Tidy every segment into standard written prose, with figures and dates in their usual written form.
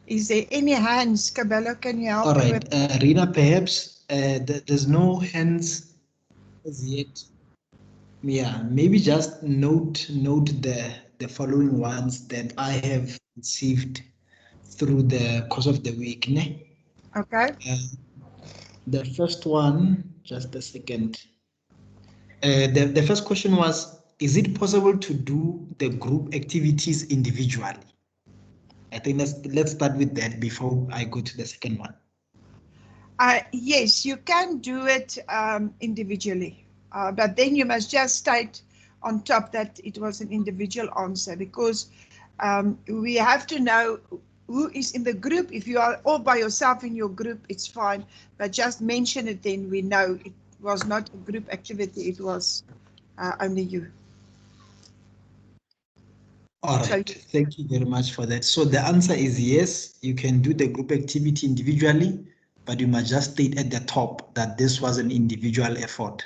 Is there any hands? Cabello, can you help All me right, with? Rina, perhaps there's no hands as yet. Yeah, maybe just note the following ones that I have received through the course of the week. Ne? Okay. Uh, the first one, just a second. The first question was, is it possible to do the group activities individually? I think let's start with that before I go to the second one. Yes, you can do it individually, but then you must just state on top that it was an individual answer, because we have to know who is in the group. If you are all by yourself in your group, it's fine, but just mention it, then we know it was not a group activity, it was only you. All right, So thank you very much for that. So the answer is yes, you can do the group activity individually, but you must just state at the top that this was an individual effort.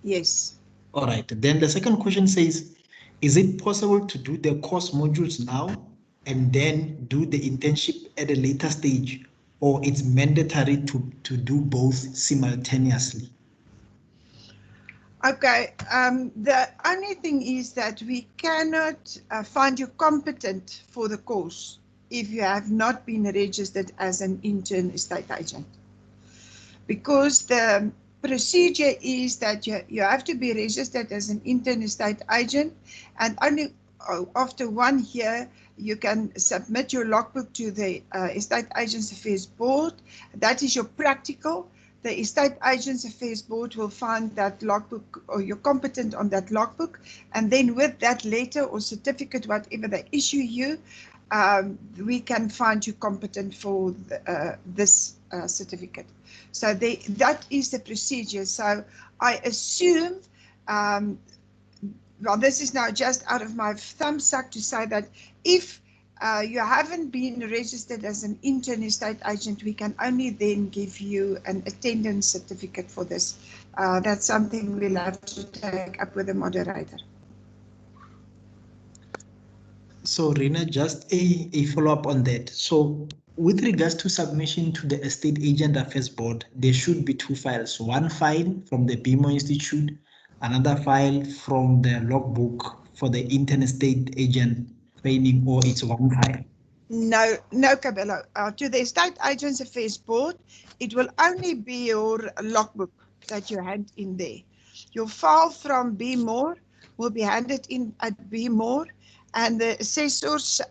yes. All right, then the second question says, is it possible to do the course modules now and then do the internship at a later stage, or it's mandatory to do both simultaneously? Okay, the only thing is that we cannot find you competent for the course if you have not been registered as an intern estate agent. Because the procedure is that you have to be registered as an intern estate agent, and only after 1 year you can submit your logbook to the Estate Agents Affairs Board. That is your practical. The Estate Agents Affairs Board will find that logbook, or you're competent on that logbook, and then with that letter or certificate, whatever they issue you, we can find you competent for this certificate. So that is the procedure. So I assume, well, this is now just out of my thumbsuck to say that if you haven't been registered as an intern estate agent, we can only then give you an attendance certificate for this. That's something we'll have to take up with the moderator. So Rina, just a follow-up on that. So with regards to submission to the Estate Agent Affairs Board, there should be two files. One file from the BMI Institute, another file from the logbook for the intern estate agent training, or it's one file. No, no, Cabello. To the Estate Agents Affairs Board, it will only be your logbook that you hand in there. Your file from Be More will be handed in at Be More, and the assessors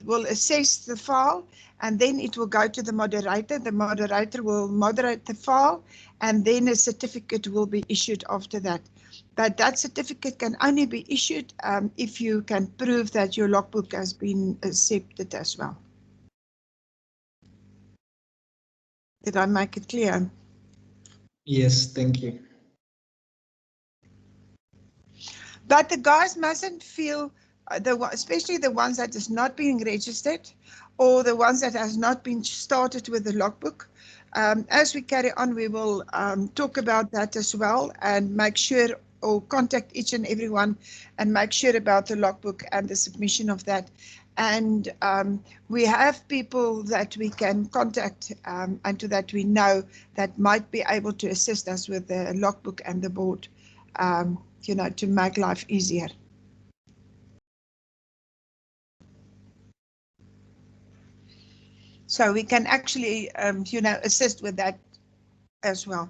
will assess the file, and then it will go to the moderator. The moderator will moderate the file, and then a certificate will be issued after that. But that certificate can only be issued if you can prove that your logbook has been accepted as well. Did I make it clear? Yes, thank you. But the guys mustn't feel, especially the ones that is not being registered, or the ones that has not been started with the logbook. As we carry on, we will talk about that as well, and make sure, or contact each and everyone and make sure about the logbook and the submission of that. And we have people that we can contact and to that we know that might be able to assist us with the logbook and the board, you know, to make life easier. So we can actually, you know, assist with that as well.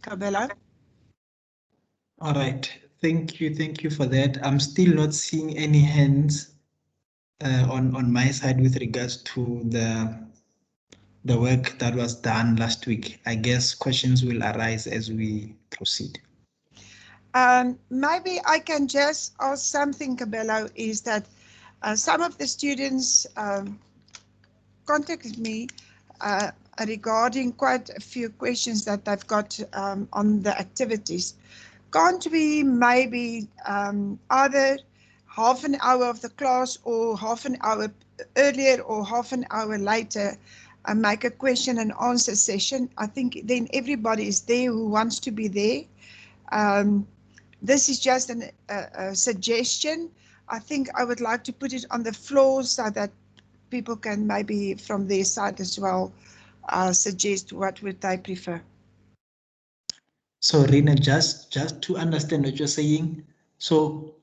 Cabello? All right, thank you for that. I'm still not seeing any hands on my side with regards to the work that was done last week. I guess questions will arise as we proceed. Maybe I can just ask something, Cabello, is that some of the students contacted me regarding quite a few questions that they've got on the activities. Can't we maybe either half an hour of the class, or half an hour earlier or half an hour later, make a question and answer session? I think then everybody is there who wants to be there. This is just a suggestion. I think I would like to put it on the floor so that people can maybe from their side as well suggest what would they prefer. So Rina, just to understand what you're saying, so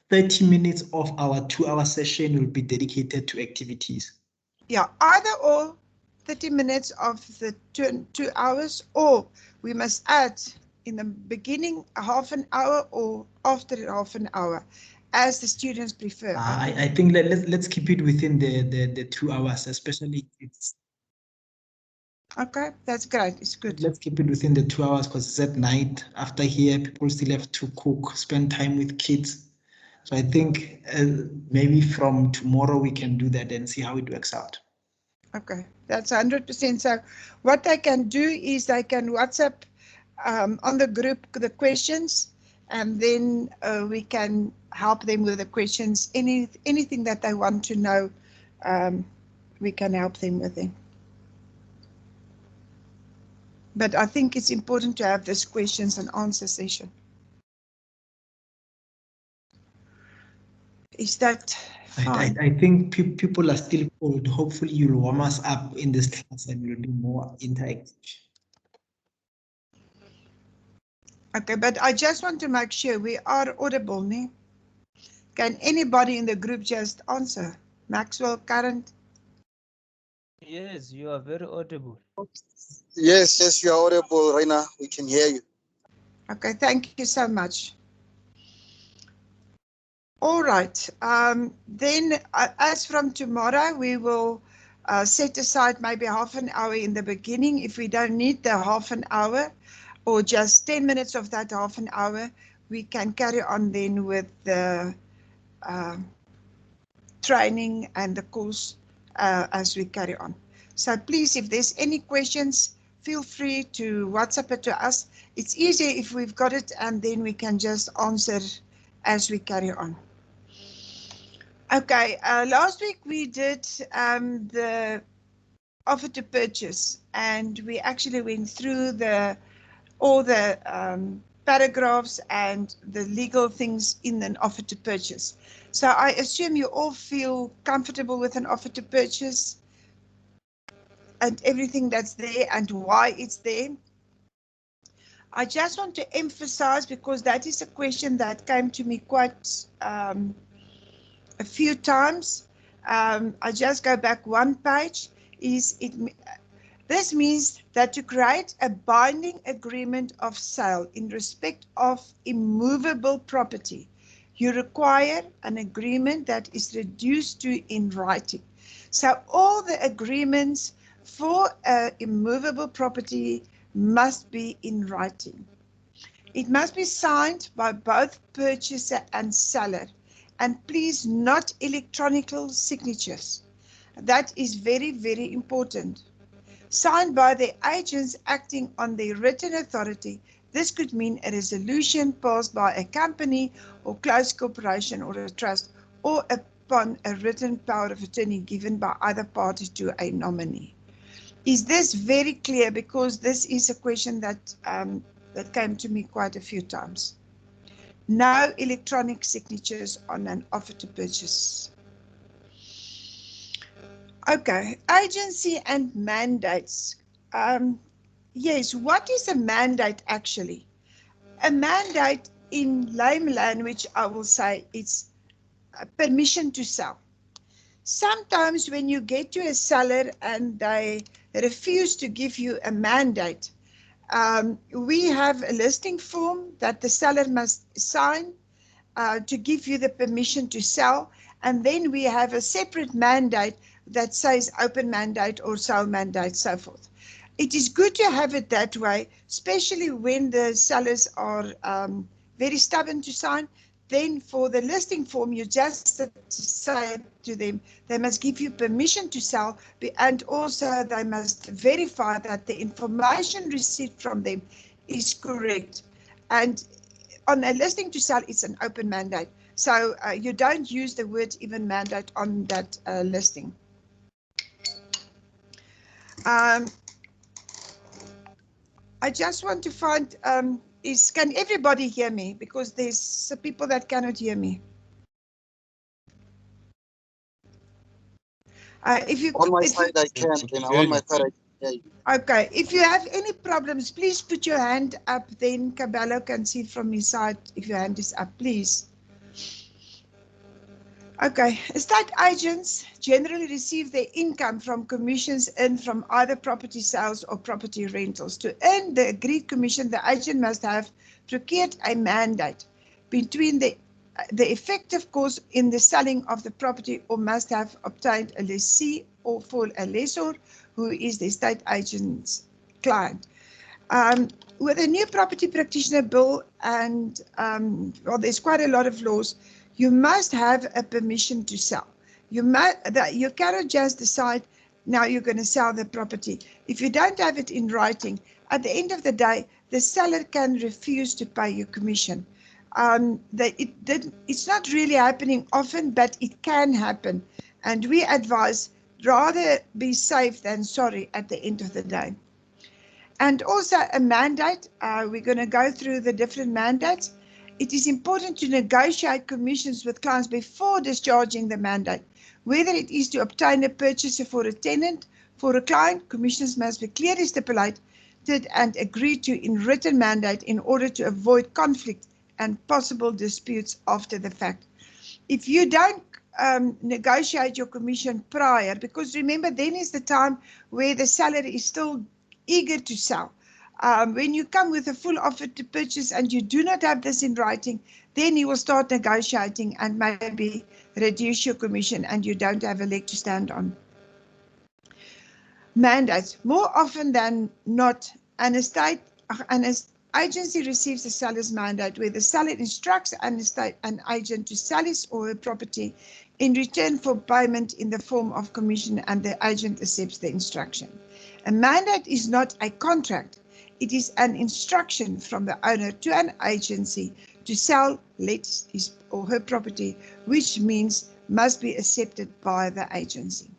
30 minutes of our 2-hour session will be dedicated to activities. Yeah, either or 30 minutes of the 2 hours, or we must add in the beginning a half an hour or after half an hour, as the students prefer. I think let's keep it within the 2 hours, especially it's. Okay, that's great. It's good. Let's keep it within the 2 hours because it's at night. After here, people still have to cook, spend time with kids. So I think maybe from tomorrow we can do that and see how it works out. Okay, that's 100%. So what they can do is they can WhatsApp on the group the questions, and then we can help them with the questions. Anything that they want to know, we can help them with it. But I think it's important to have this questions and answer session. Is that fine? I think people are still cold. Hopefully you'll warm us up in this class and we'll be more interactive. Okay, but I just want to make sure we are audible, ne? Can anybody in the group just answer? Maxwell, Current? Yes, you are very audible. Yes, you are audible, Reina. We can hear you. Okay, thank you so much. All right, then as from tomorrow, we will set aside maybe half an hour in the beginning. If we don't need the half an hour or just 10 minutes of that half an hour, we can carry on then with the training and the course as we carry on. So please, if there's any questions, feel free to WhatsApp it to us. It's easier if we've got it and then we can just answer as we carry on. Okay, last week we did the offer to purchase, and we actually went through all the paragraphs and the legal things in an offer to purchase. So I assume you all feel comfortable with an offer to purchase and everything that's there and why it's there. I just want to emphasize, because that is a question that came to me quite a few times. I just go back one page. This means that to create a binding agreement of sale in respect of immovable property, you require an agreement that is reduced to in writing. So all the agreements for immovable property must be in writing. It must be signed by both purchaser and seller, and please not electronic signatures. That is very, very important. Signed by the agents acting on their written authority. This could mean a resolution passed by a company or close corporation or a trust, or upon a written power of attorney given by either party to a nominee. Is this very clear? Because this is a question that came to me quite a few times. No electronic signatures on an offer to purchase. Okay, agency and mandates. Yes, what is a mandate actually? A mandate in layman language, I will say, it's permission to sell. Sometimes when you get to a seller and they refuse to give you a mandate, we have a listing form that the seller must sign to give you the permission to sell, and then we have a separate mandate that says open mandate or sale mandate, so forth. It is good to have it that way, especially when the sellers are very stubborn to sign. Then for the listing form, you just say to them, they must give you permission to sell, and also they must verify that the information received from them is correct. And on a listing to sell, it's an open mandate. So you don't use the word even mandate on that listing. I just want to find can everybody hear me? Because there's some people that cannot hear me. If you On my if side, you, I can. Then on my side, I can hear you. okay, if you have any problems, please put your hand up. Then Caballo can see from his side if your hand is up, please. Okay, estate agents generally receive their income from commissions earned from either property sales or property rentals. To earn the agreed commission, the agent must have procured a mandate between the effective cause in the selling of the property, or must have obtained a lessee or for a lessor who is the estate agent's client. With a new property practitioner bill, and well, there's quite a lot of laws, you must have a permission to sell. You cannot just decide now you're going to sell the property. If you don't have it in writing, at the end of the day, the seller can refuse to pay your commission. It's not really happening often, but it can happen. And we advise rather be safe than sorry at the end of the day. And also a mandate. We're going to go through the different mandates. It is important to negotiate commissions with clients before discharging the mandate. Whether it is to obtain a purchaser for a tenant, for a client, commissions must be clearly stipulated and agreed to in written mandate in order to avoid conflict and possible disputes after the fact. If you don't negotiate your commission prior, because remember, then is the time where the seller is still eager to sell. When you come with a full offer to purchase and you do not have this in writing, then you will start negotiating and maybe reduce your commission and you don't have a leg to stand on. Mandates. More often than not, an agency receives a seller's mandate where the seller instructs an agent to sell his or her property in return for payment in the form of commission, and the agent accepts the instruction. A mandate is not a contract. It is an instruction from the owner to an agency to sell, let his or her property, which means must be accepted by the agency.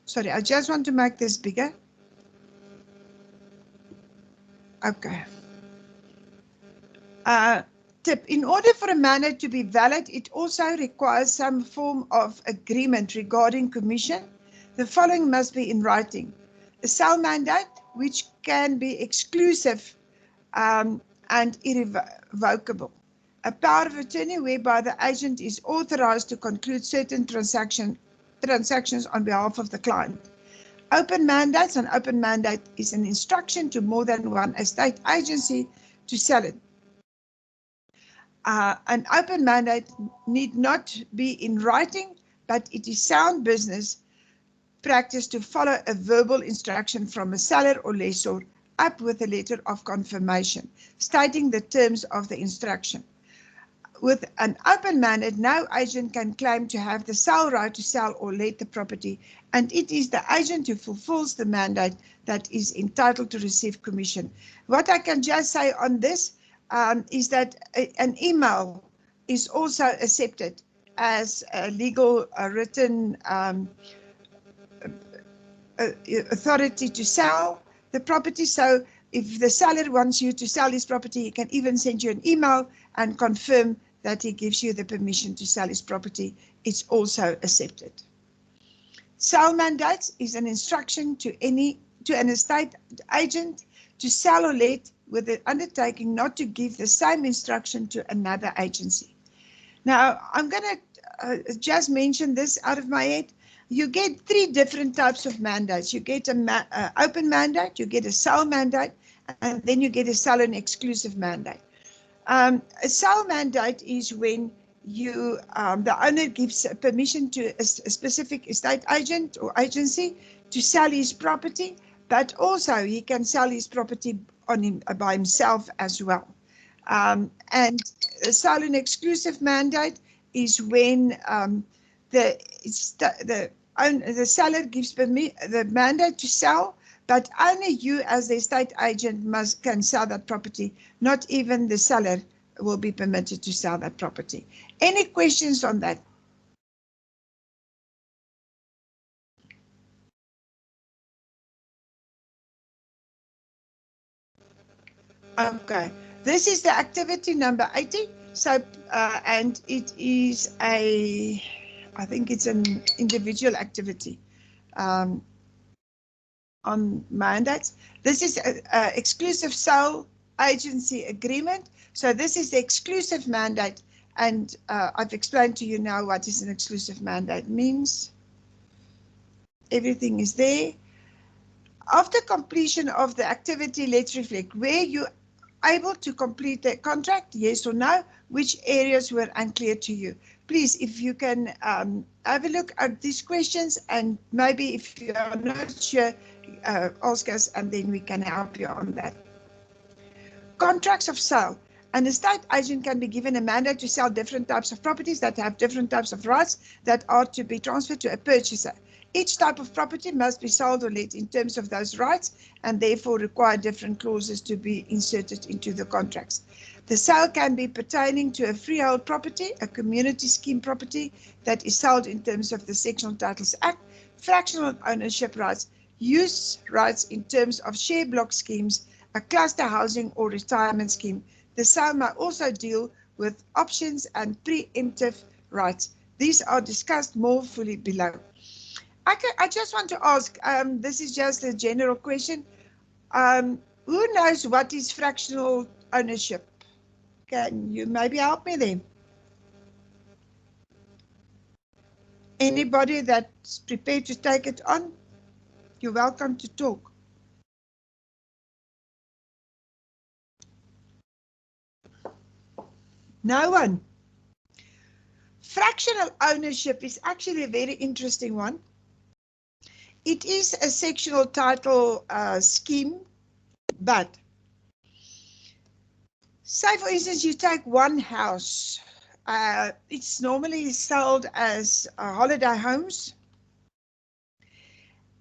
Sorry, I just want to make this bigger. Okay. Tip, in order for a mandate to be valid, it also requires some form of agreement regarding commission. The following must be in writing. A sale mandate, which can be exclusive and irrevocable. A power of attorney whereby the agent is authorized to conclude certain transactions on behalf of the client. Open mandates. An open mandate is an instruction to more than one estate agency to sell it. An open mandate need not be in writing, but it is sound business practice to follow a verbal instruction from a seller or lessor up with a letter of confirmation stating the terms of the instruction. With an open mandate, no agent can claim to have the sole right to sell or let the property, and it is the agent who fulfills the mandate that is entitled to receive commission. What I can just say on this is that an email is also accepted as a legal written authority to sell the property. So if the seller wants you to sell his property, he can even send you an email and confirm that he gives you the permission to sell his property. It's also accepted. Sale mandates is an instruction to an estate agent to sell or let, with the undertaking not to give the same instruction to another agency. Now, I'm going to just mention this out of my head. You get three different types of mandates. You get an open mandate, you get a sale mandate, and then you get a sale and exclusive mandate. A sale mandate is when you the owner gives permission to a specific estate agent or agency to sell his property, but also he can sell his property by himself as well. And a sale and exclusive mandate is when the seller gives the mandate to sell, but only you as the estate agent can sell that property. Not even the seller will be permitted to sell that property. Any questions on that? Okay, this is the activity number 80. So, and it is I think it's an individual activity on mandates. This is a exclusive sole agency agreement. So this is the exclusive mandate, and I've explained to you now what is an exclusive mandate means. Everything is there. After completion of the activity, let's reflect. Were you able to complete the contract, yes or no? Which areas were unclear to you? Please, if you can have a look at these questions, and maybe if you are not sure, ask us and then we can help you on that. Contracts of sale. An estate agent can be given a mandate to sell different types of properties that have different types of rights that are to be transferred to a purchaser. Each type of property must be sold or let in terms of those rights, and therefore require different clauses to be inserted into the contracts. The sale can be pertaining to a freehold property, a community scheme property that is sold in terms of the Sectional Titles Act, fractional ownership rights, use rights in terms of share block schemes, a cluster housing or retirement scheme. The sale may also deal with options and preemptive rights. These are discussed more fully below. I just want to ask, this is just a general question. Who knows what is fractional ownership? Can you maybe help me there? Anybody that's prepared to take it on? You're welcome to talk. No one. Fractional ownership is actually a very interesting one. It is a sectional title scheme, but say for instance you take one house, it's normally sold as holiday homes,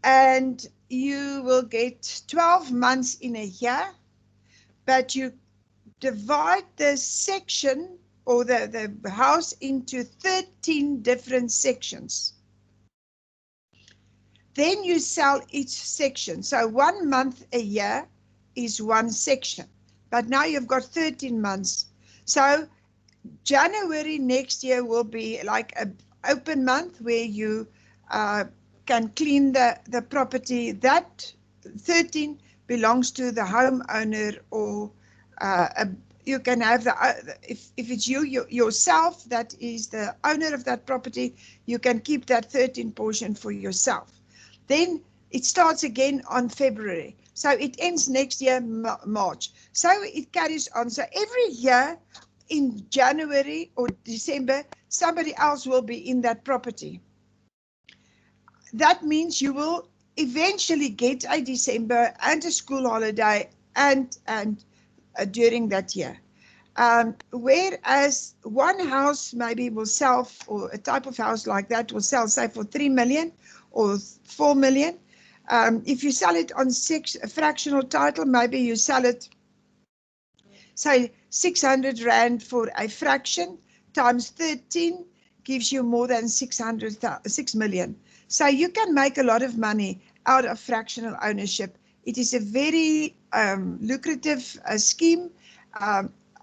and you will get 12 months in a year, but you divide the section or the house into 13 different sections. Then you sell each section. So 1 month a year is one section, but now you've got 13 months. So January next year will be like an open month where you can clean the property. That 13 belongs to the homeowner, or you can have if it's yourself that is the owner of that property, you can keep that 13 portion for yourself. Then it starts again on February. So it ends next year, March. So it carries on. So every year in January or December, somebody else will be in that property. That means you will eventually get a December and a school holiday and during that year. Whereas one house maybe will sell, or a type of house like that will sell, say, for 3 million or 4 million. If you sell it on a fractional title, maybe you sell it, say, 600 Rand for a fraction, times 13 gives you more than 6 million. So you can make a lot of money out of fractional ownership. It is a very lucrative scheme,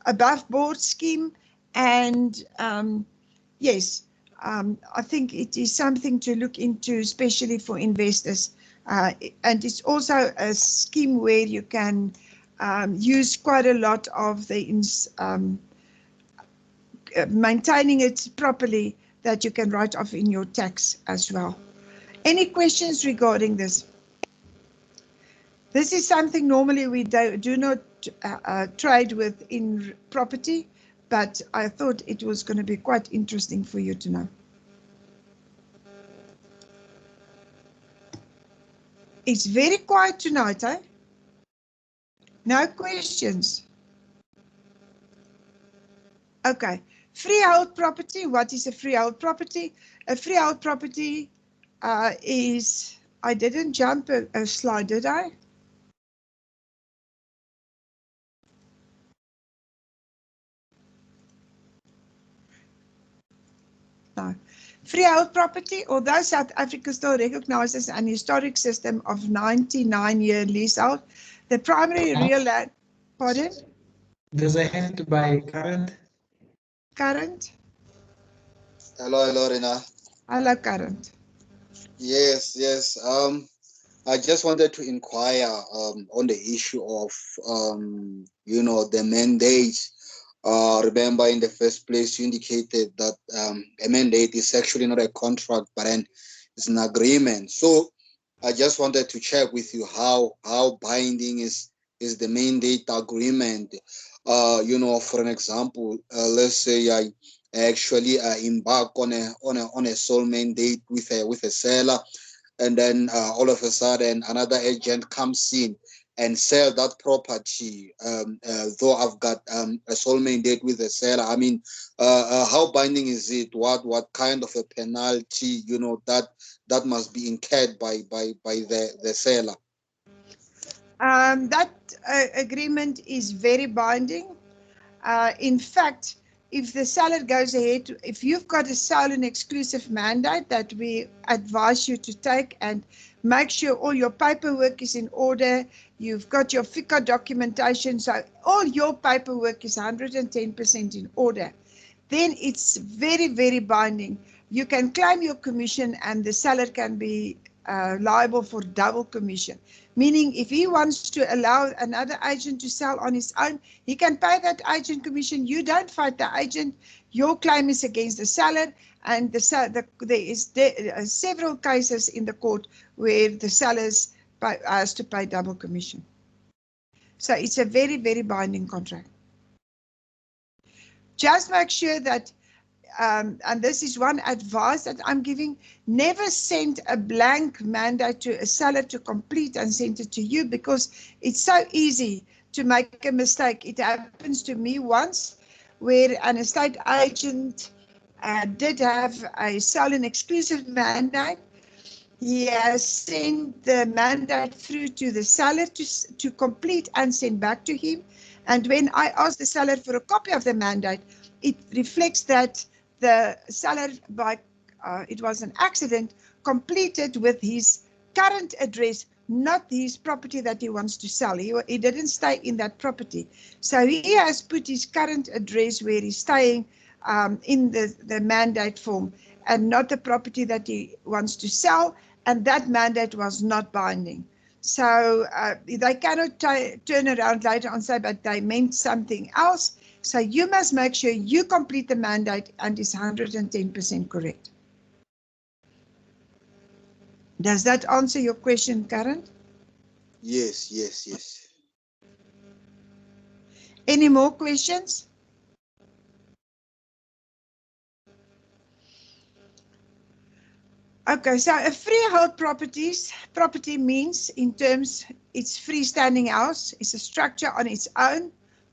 above board scheme, and yes, I think it is something to look into, especially for investors. And it's also a scheme where you can use quite a lot of the maintaining it properly, that you can write off in your tax as well. Any questions regarding this? This is something normally we do not trade with in property, but I thought it was going to be quite interesting for you to know. It's very quiet tonight, eh? No questions? Okay. Freehold property. What is a freehold property? A freehold property is, I didn't jump a slide, did I? No. Freehold property, although South Africa still recognizes an historic system of 99-year leasehold, the primary real land, pardon? There's a hand by Current. Current? Hello, Rina. Hello, Current. Yes, yes. I just wanted to inquire on the issue of the mandate. Remember, in the first place, you indicated that a mandate is actually not a contract, but it's an agreement. So I just wanted to check with you how binding is the mandate agreement. For an example, let's say I actually embark on a sole mandate with a seller, and then all of a sudden another agent comes in and sell that property, though I've got a sole mandate with the seller. I mean, how binding is it? What kind of a penalty, that must be incurred by the seller? That agreement is very binding. In fact, if the seller goes ahead, if you've got a sole and exclusive mandate that we advise you to take, and make sure all your paperwork is in order, you've got your FICA documentation, so all your paperwork is 110% in order, then it's very, very binding. You can claim your commission and the seller can be liable for double commission. Meaning if he wants to allow another agent to sell on his own, he can pay that agent commission. You don't fight the agent. Your claim is against the seller, and there is several cases in the court where the sellers has to pay double commission. So it's a very, very binding contract. Just make sure that, and this is one advice that I'm giving, never send a blank mandate to a seller to complete and send it to you, because it's so easy to make a mistake. It happens to me once where an estate agent did have a sole and exclusive mandate. He has sent the mandate through to the seller to complete and send back to him. And when I asked the seller for a copy of the mandate, it reflects that the seller, it was an accident, completed with his current address, not his property that he wants to sell. He didn't stay in that property. So he has put his current address where he's staying in the mandate form, and not the property that he wants to sell, and that mandate was not binding. So they cannot turn around later and say, but they meant something else. So you must make sure you complete the mandate and is 110% correct. Does that answer your question, Karen? Yes, yes, yes. Any more questions? Okay, so a freehold property means, in terms, it's freestanding house. It's a structure on its own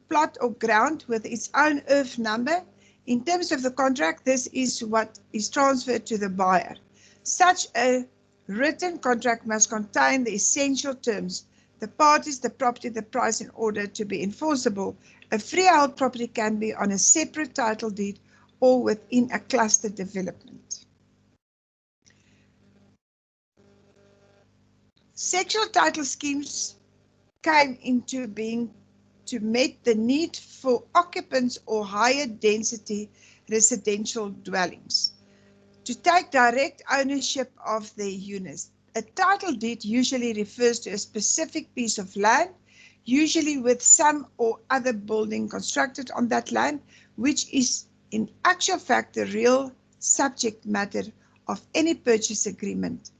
plot or ground with its own earth number. In terms of the contract, this is what is transferred to the buyer. Such a written contract must contain the essential terms, the parties, the property, the price, in order to be enforceable. A freehold property can be on a separate title deed or within a cluster development. Sectional title schemes came into being to meet the need for occupants or higher density residential dwellings to take direct ownership of their units. A title deed usually refers to a specific piece of land, usually with some or other building constructed on that land, which is in actual fact the real subject matter of any purchase agreement.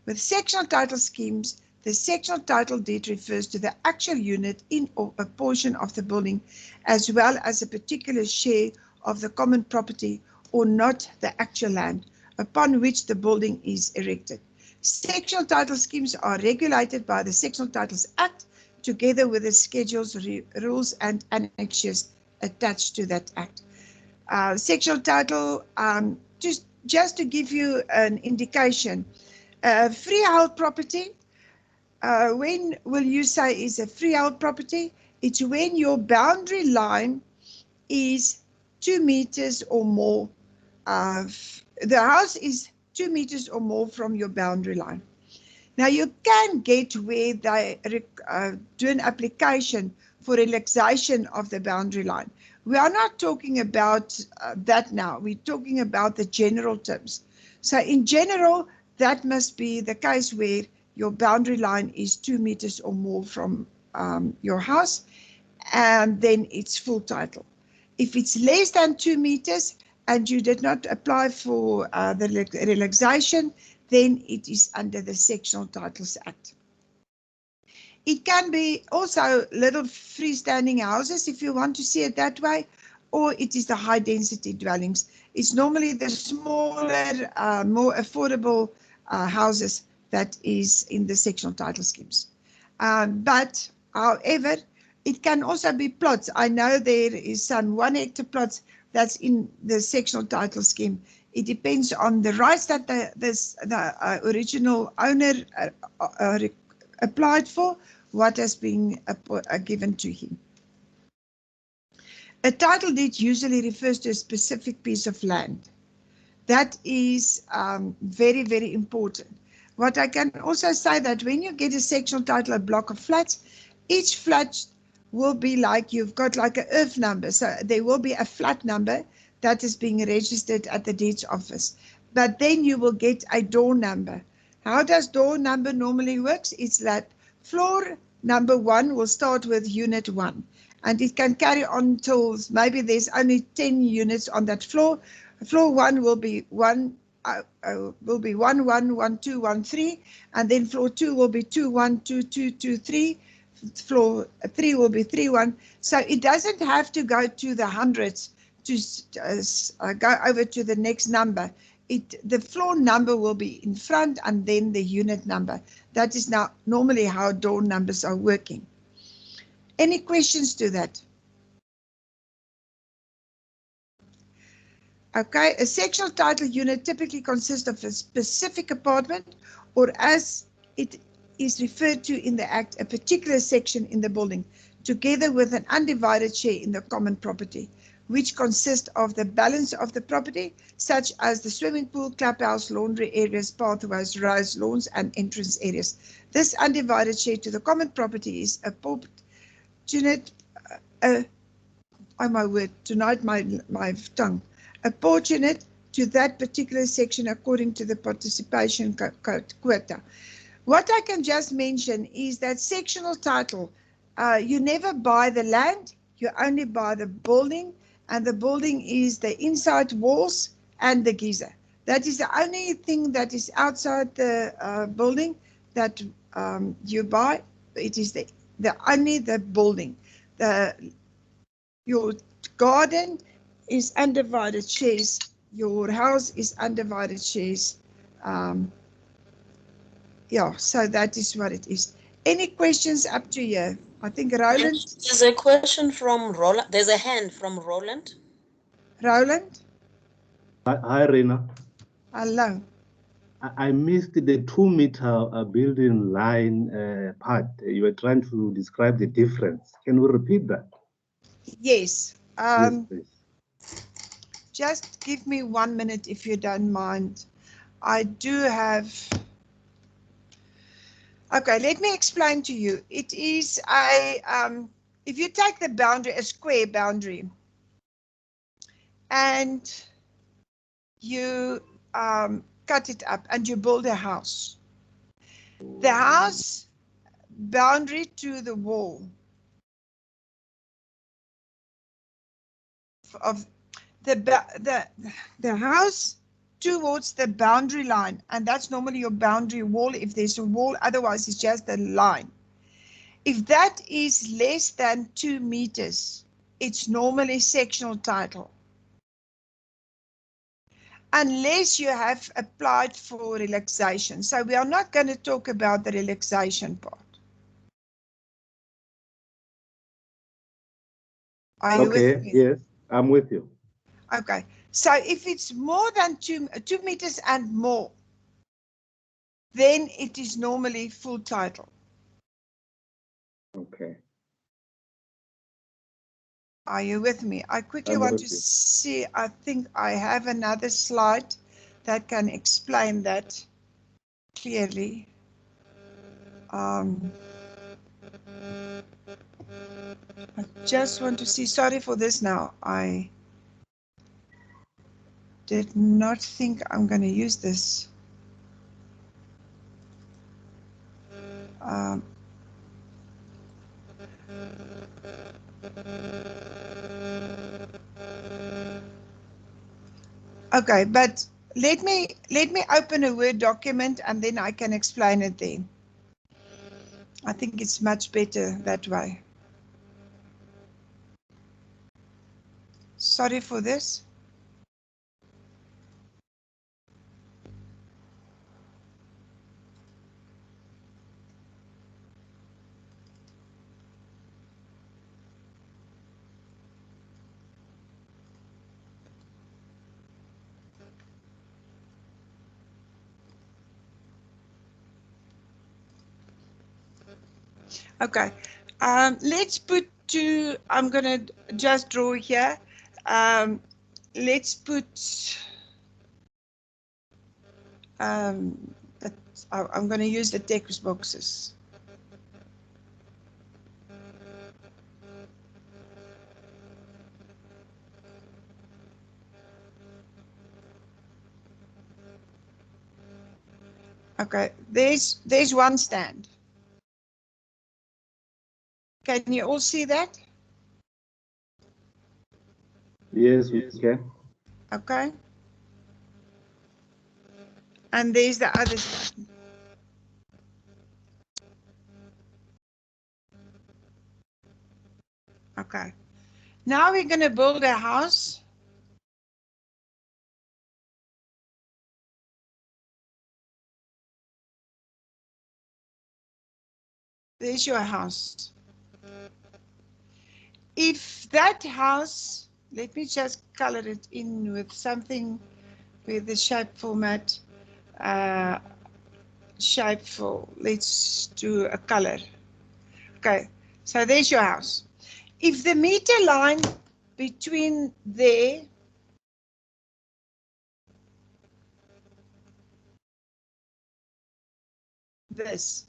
With sectional title schemes, the sectional title deed refers to the actual unit in or a portion of the building, as well as a particular share of the common property, or not the actual land upon which the building is erected. Sectional title schemes are regulated by the Sectional Titles Act, together with the schedules, rules and annexures attached to that act. Sectional title, just to give you an indication, freehold property, when will you say is a freehold property? It's when your boundary line is 2 meters or more. The house is 2 meters or more from your boundary line. Now you can get where they do an application for relaxation of the boundary line. We are not talking about that now. We're talking about the general terms. So in general, that must be the case where your boundary line is 2 meters or more from your house, and then it's full title. If it's less than 2 meters and you did not apply for the relaxation, then it is under the Sectional Titles Act. It can be also little freestanding houses, if you want to see it that way, or it is the high density dwellings. It's normally the smaller, more affordable houses that is in the sectional title schemes. But however, it can also be plots. I know there is some 1 hectare plots that's in the sectional title scheme. It depends on the rights that the original owner applied for, what has been given to him. A title deed usually refers to a specific piece of land. That is very, very important. What I can also say that when you get a sectional title, a block of flats, each flat will be like, you've got like an earth number. So there will be a flat number that is being registered at the deeds office. But then you will get a door number. How does door number normally works? It's that floor number 1 will start with unit 1. And it can carry on till maybe there's only 10 units on that floor. Floor 1 will be 1, 1, 1, 2, 1, 3, and then floor 2 will be 2, 1, 2, 2, 2, 3. Floor 3 will be 3, 1. So it doesn't have to go to the hundreds to go over to the next number. The floor number will be in front and then the unit number. That is now normally how door numbers are working. Any questions to that? Okay, a sectional title unit typically consists of a specific apartment, or as it is referred to in the Act, a particular section in the building, together with an undivided share in the common property, which consists of the balance of the property, such as the swimming pool, clubhouse, laundry areas, pathways, roads, lawns, and entrance areas. This undivided share to the common property is apportioned, oh my word, tonight my tongue, apportioned to that particular section according to the participation quota. What I can just mention is that sectional title, you never buy the land, you only buy the building, and the building is the inside walls and the geyser. That is the only thing that is outside the building that you buy. It is only the building. Your garden is undivided shares. Your house is undivided shares. Yeah, so that is what it is. Any questions up to here? I think Roland. There's a question from Roland. There's a hand from Roland. Roland? Hi, Rena. Hello. I missed the 2 meter building line part. You were trying to describe the difference. Can we repeat that? Yes. Yes, please. Just give me 1 minute if you don't mind. I do have... Okay, let me explain to you. It is if you take the boundary, a square boundary, and you cut it up and you build a house. The house boundary to the wall of the house towards the boundary line, and that's normally your boundary wall if there's a wall, otherwise it's just a line. If that is less than 2 meters, it's normally sectional title. Unless you have applied for relaxation. So we are not going to talk about the relaxation part. Are you with me? Yes, I'm with you. Okay, so if it's more than 2 meters and more, then it is normally full title. Okay. Are you with me? I quickly want to see, I think I have another slide that can explain that clearly. I just want to see, sorry for this now. I did not think I'm going to use this. Okay, but let me open a Word document and then I can explain it then. I think it's much better that way. Sorry for this. Okay, let's put two, I'm going to just draw here. Let's put, I'm going to use the text boxes. Okay, there's one stand. Can you all see that? Yes, we can. Okay. And there's the other stand. Okay. Now we're going to build a house. There's your house. If that house, let me just color it in with something with the shape format. Shape for, let's do a color. Okay, so there's your house. If the meter line between there this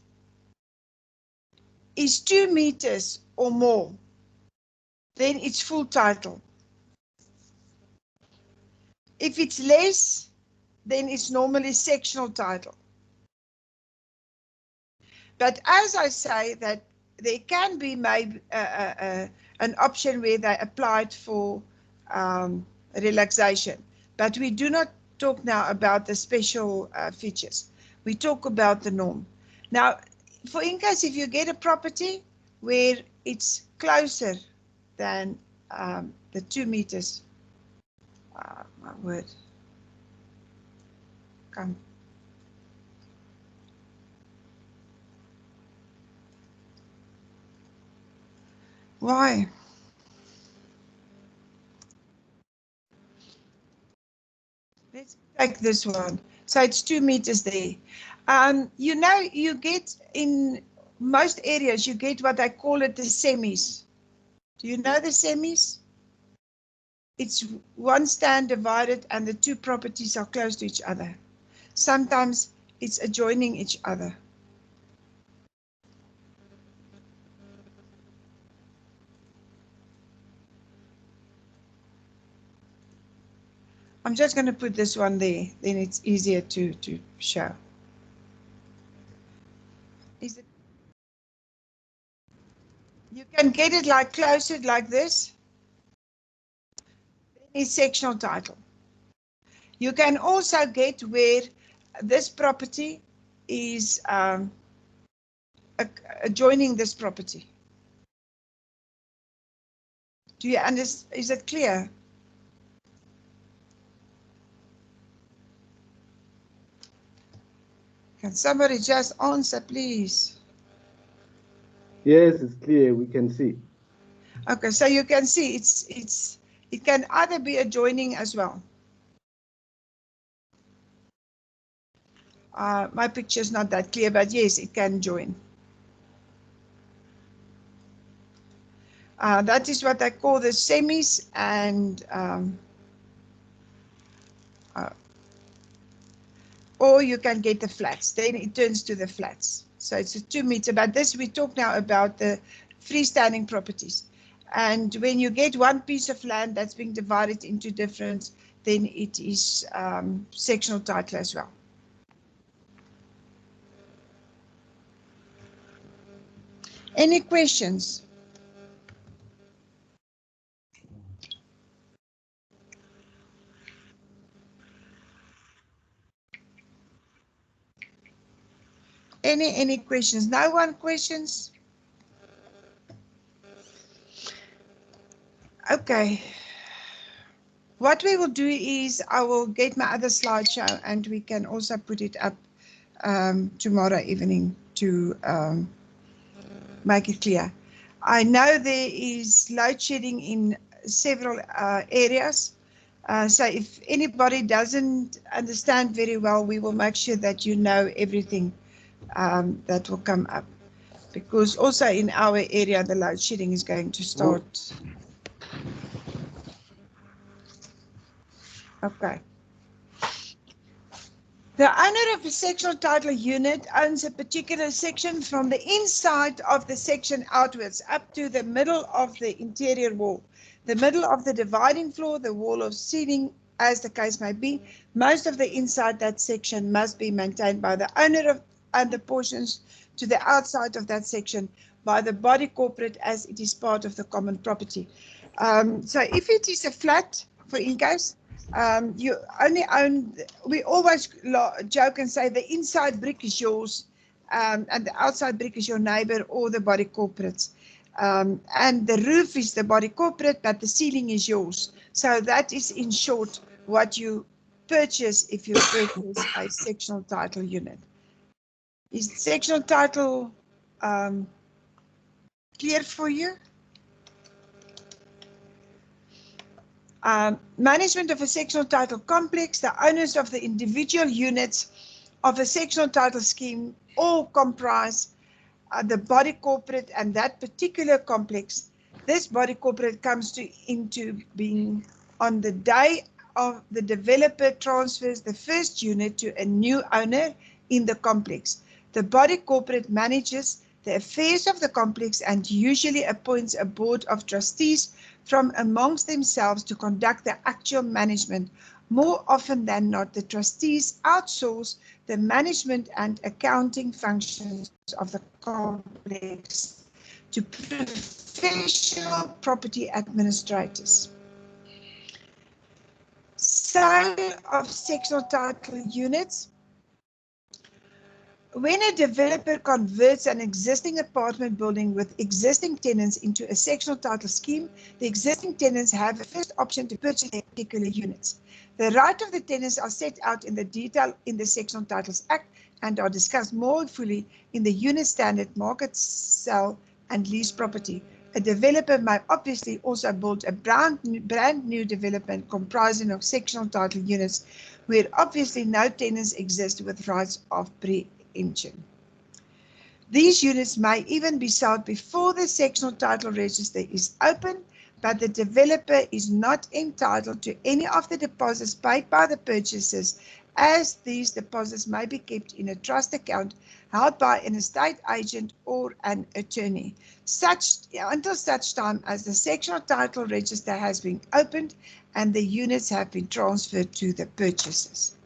is 2 meters or more, then it's full title. If it's less, then it's normally sectional title. But as I say, that there can be maybe an option where they applied for relaxation, but we do not talk now about the special features. We talk about the norm. Now, for in case if you get a property where it's closer than the 2 meters, my word, come. Why? Let's take this one. So it's 2 meters there. You know, you get in most areas, you get what I call it the semis. Do you know the semis? It's one stand divided and the 2 properties are close to each other. Sometimes it's adjoining each other. I'm just going to put this one there, then it's easier to show. Is it? You can get it like closer like this. Then it's sectional title. You can also get where this property is adjoining this property. Do you understand? Is it clear? Can somebody just answer, please? Yes, it's clear. We can see. Okay, so you can see it can either be adjoining as well. My picture is not that clear, but yes, it can join. That is what I call the semis, and or you can get the flats. Then it turns to the flats. So it's a 2 meter, but this we talk now about the freestanding properties. And when you get one piece of land that's being divided into different, then it is sectional title as well. Any questions? Any questions? No one questions? Okay. What we will do is I will get my other slideshow and we can also put it up tomorrow evening to make it clear. I know there is load shedding in several areas. So if anybody doesn't understand very well, we will make sure that you know everything that will come up. Because also in our area, the load shedding is going to start. Okay. The owner of a sectional title unit owns a particular section from the inside of the section outwards up to the middle of the interior wall, the middle of the dividing floor, the wall of ceiling, as the case may be. Most of the inside that section must be maintained by the owner of, and the portions to the outside of that section by the body corporate as it is part of the common property. So if it is a flat, for in case, you only own, we always joke and say the inside brick is yours and the outside brick is your neighbor or the body corporate. And the roof is the body corporate, but the ceiling is yours. So that is in short what you purchase if you purchase a sectional title unit. Is sectional title clear for you? Management of a sectional title complex, the owners of the individual units of a sectional title scheme all comprise the body corporate and that particular complex. This body corporate comes into being on the day of the developer transfers the first unit to a new owner in the complex. The body corporate manages the affairs of the complex and usually appoints a board of trustees from amongst themselves to conduct the actual management. More often than not, the trustees outsource the management and accounting functions of the complex to professional property administrators. Sale of sectional title units. When a developer converts an existing apartment building with existing tenants into a sectional title scheme, the existing tenants have a first option to purchase their particular units. The right of the tenants are set out in the detail in the Sectional Titles Act and are discussed more fully in the unit standard market sale and lease property. A developer may obviously also build a brand new development comprising of sectional title units where obviously no tenants exist with rights of pre-emption. These units may even be sold before the sectional title register is open, but the developer is not entitled to any of the deposits paid by the purchasers, as these deposits may be kept in a trust account held by an estate agent or an attorney, until such time as the sectional title register has been opened and the units have been transferred to the purchasers.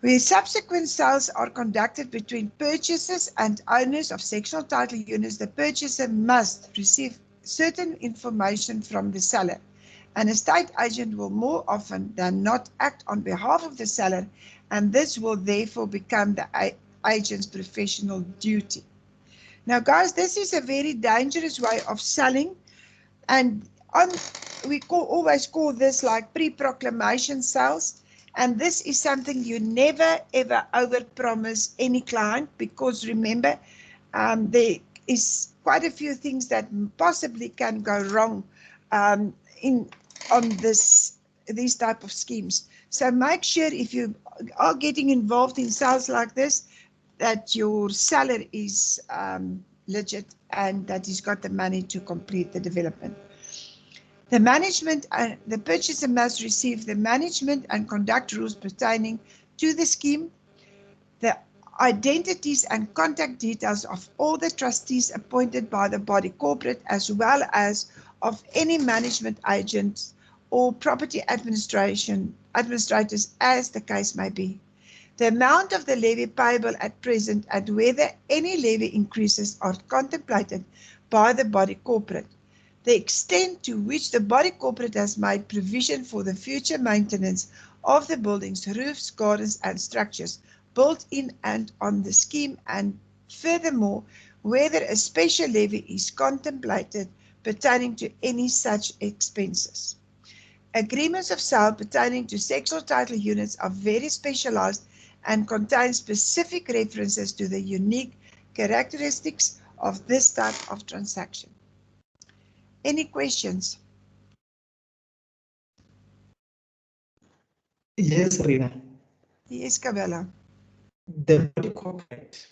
Where subsequent sales are conducted between purchasers and owners of sectional title units, the purchaser must receive certain information from the seller. An estate agent will more often than not act on behalf of the seller, and this will therefore become the agent's professional duty. Now, guys, this is a very dangerous way of selling, and we always call this like pre-proclamation sales. And this is something you never ever overpromise any client, because remember, there is quite a few things that possibly can go wrong on these type of schemes. So make sure if you are getting involved in sales like this, that your seller is legit and that he's got the money to complete the development. The management and the purchaser must receive the management and conduct rules pertaining to the scheme. The identities and contact details of all the trustees appointed by the body corporate, as well as of any management agents or property administrators, as the case may be. The amount of the levy payable at present and whether any levy increases are contemplated by the body corporate. The extent to which the body corporate has made provision for the future maintenance of the buildings, roofs, gardens and structures built in and on the scheme, and furthermore, whether a special levy is contemplated pertaining to any such expenses. Agreements of sale pertaining to sexual title units are very specialized and contain specific references to the unique characteristics of this type of transaction. Any questions? Yes, Rina. Yes, Kabela. The body corporate.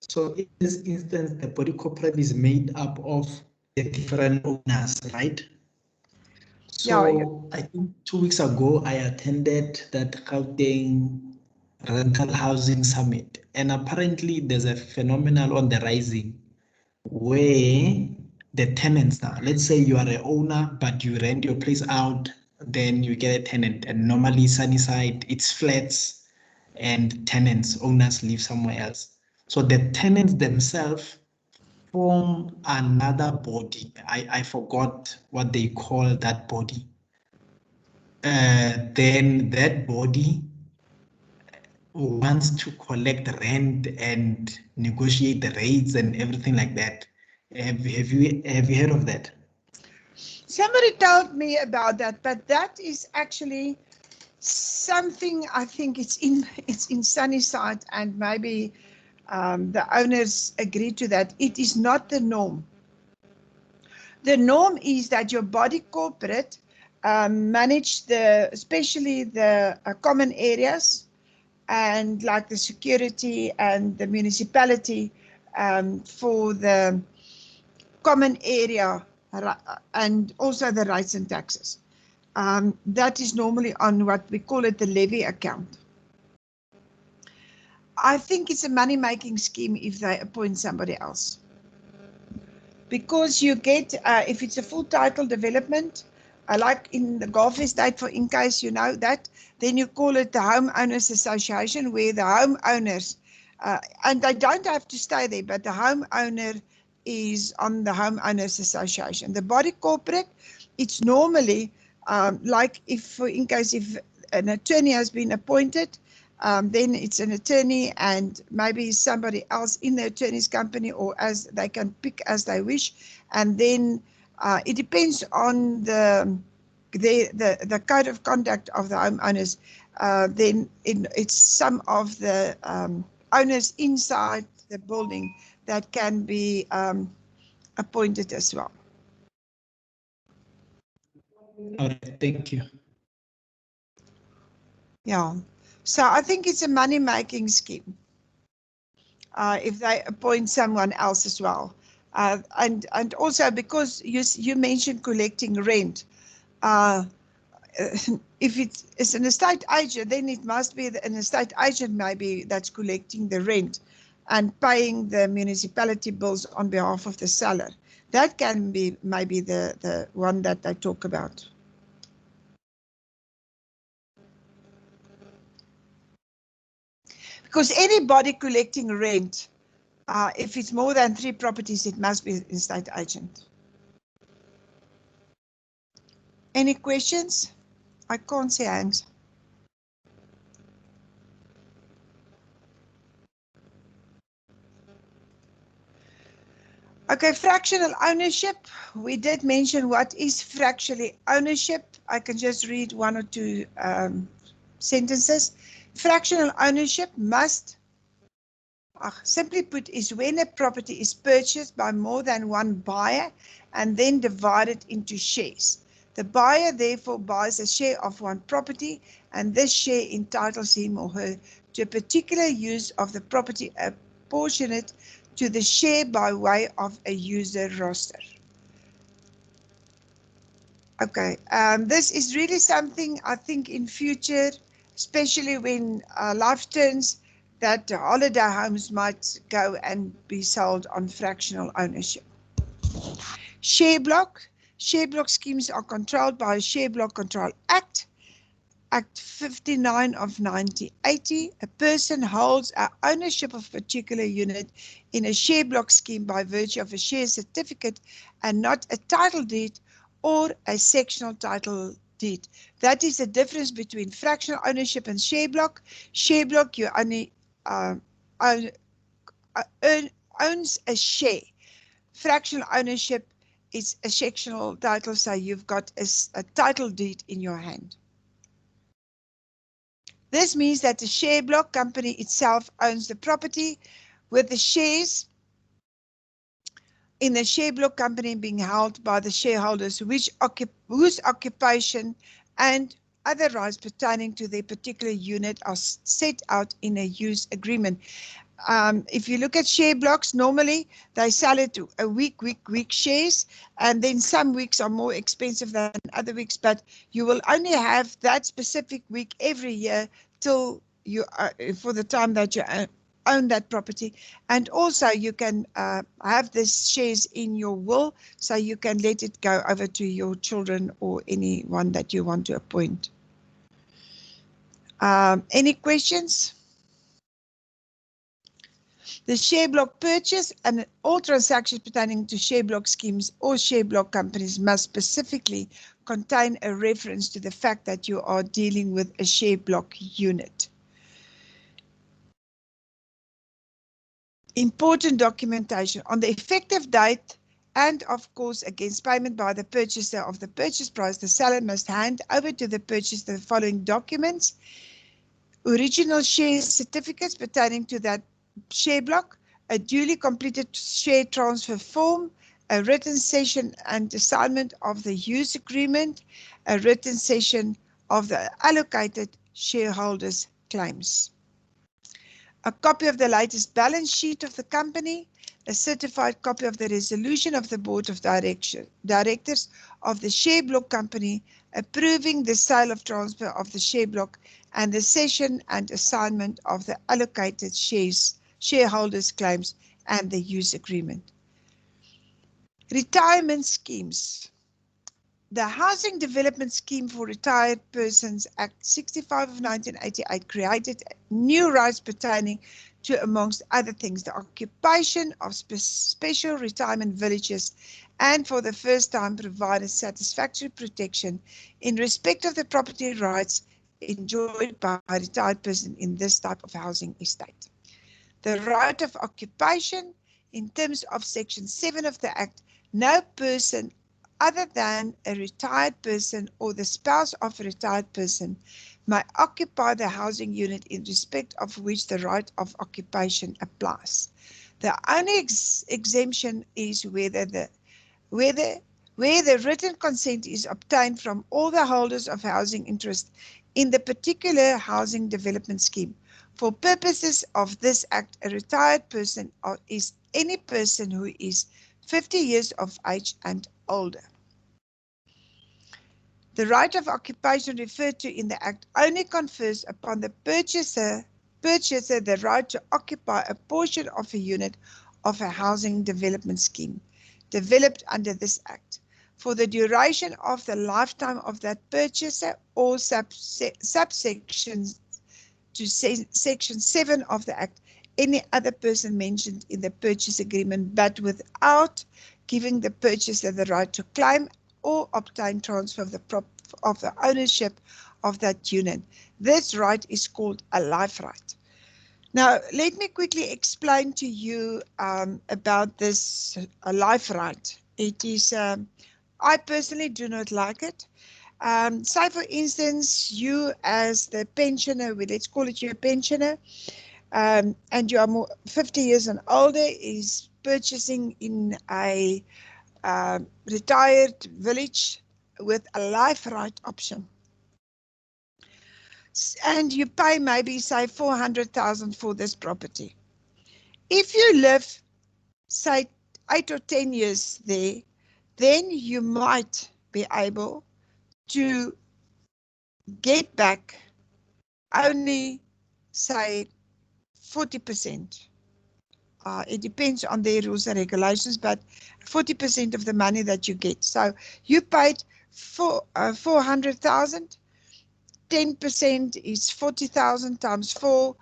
So in this instance, the body corporate is made up of the different owners, right? So Yeah. I think 2 weeks ago, I attended that Gauteng Rental Housing Summit, and apparently there's a phenomenon on the rising where the tenants now, let's say you are an owner, but you rent your place out, then you get a tenant, and normally Sunnyside, it's flats and tenants, owners live somewhere else. So the tenants themselves form another body. I forgot what they call that body. Then that body wants to collect rent and negotiate the rates and everything like that. Have you heard of that? Somebody told me about that, but that is actually something, I think it's in Sunnyside, and maybe the owners agree to that. It is not the norm. The norm is that your body corporate manage especially the common areas, and like the security and the municipality for the common area, and also the rates and taxes. That is normally on what we call it the levy account. I think it's a money-making scheme if they appoint somebody else. Because you get, if it's a full title development, like in the Golf Estate, for in case you know that, then you call it the Homeowners Association, where the homeowners, and they don't have to stay there, but the homeowner is on the Homeowners Association. The body corporate, it's normally like if in case if an attorney has been appointed, then it's an attorney and maybe somebody else in the attorney's company, or as they can pick as they wish, and then it depends on the code of conduct of the homeowners. Then it's some of the owners inside the building that can be appointed as well. All right, thank you. Yeah, so I think it's a money-making scheme if they appoint someone else as well. And also because you mentioned collecting rent, if it's an estate agent, then it must be an estate agent maybe that's collecting the rent and paying the municipality bills on behalf of the seller. That can be maybe the one that they talk about. Because anybody collecting rent, if it's more than 3 properties, it must be an estate agent. Any questions? I can't see hands. Okay, fractional ownership. We did mention what is fractional ownership. I can just read 1 or 2 sentences. Fractional ownership must, simply put, is when a property is purchased by more than one buyer and then divided into shares. The buyer therefore buys a share of one property, and this share entitles him or her to a particular use of the property apportionate to the share by way of a user roster. Okay, this is really something I think in future, especially when life turns, that holiday homes might go and be sold on fractional ownership. Share block schemes are controlled by a Share Block Control Act, Act 59 of 1980. A person holds a ownership of a particular unit in a share block scheme by virtue of a share certificate and not a title deed or a sectional title deed. That is the difference between fractional ownership and share block. Share block, you only owns a share. Fractional ownership is a sectional title, so you've got a title deed in your hand. This means that the share block company itself owns the property, with the shares in the share block company being held by the shareholders whose occupation and other rights pertaining to their particular unit are set out in a use agreement. If you look at share blocks, normally they sell it a week shares, and then some weeks are more expensive than other weeks, but you will only have that specific week every year till you for the time that you own that property. And also you can have this shares in your will, so you can let it go over to your children or anyone that you want to appoint. Any questions? The share block purchase and all transactions pertaining to share block schemes or share block companies must specifically contain a reference to the fact that you are dealing with a share block unit. Important documentation on the effective date and of course against payment by the purchaser of the purchase price, the seller must hand over to the purchaser the following documents: original share certificates pertaining to that share block, a duly completed share transfer form, a written cession and assignment of the use agreement, a written cession of the allocated shareholders' claims, a copy of the latest balance sheet of the company, a certified copy of the resolution of the board of directors of the share block company approving the sale of transfer of the share block and the cession and assignment of the allocated shareholders' claims and the use agreement. Retirement schemes. The Housing Development Scheme for Retired Persons Act 65 of 1988 created new rights pertaining to, amongst other things, the occupation of special retirement villages, and for the first time provided satisfactory protection in respect of the property rights enjoyed by a retired person in this type of housing estate. The right of occupation, in terms of Section 7 of the Act, no person other than a retired person or the spouse of a retired person may occupy the housing unit in respect of which the right of occupation applies. The only exemption is where the written consent is obtained from all the holders of housing interest in the particular housing development scheme. For purposes of this Act, a retired person is any person who is 50 years of age and older. The right of occupation referred to in the Act only confers upon the purchaser the right to occupy a portion of a unit of a housing development scheme developed under this Act for the duration of the lifetime of that purchaser, or subsections to Section 7 of the Act, any other person mentioned in the purchase agreement, but without giving the purchaser the right to claim or obtain transfer of the ownership of that unit. This right is called a life right. Now, let me quickly explain to you about this life right. It is, I personally do not like it. Say, for instance, you as the pensioner, let's call it your pensioner, and you are more 50 years and older, is purchasing in a retired village with a life right option. And you pay maybe, say, 400,000 for this property. If you live, say, 8 or 10 years there, then you might be able to get back only, say, 40%. It depends on their rules and regulations, but 40% of the money that you get. So you paid for 400,000. 10% is 40,000 times 4,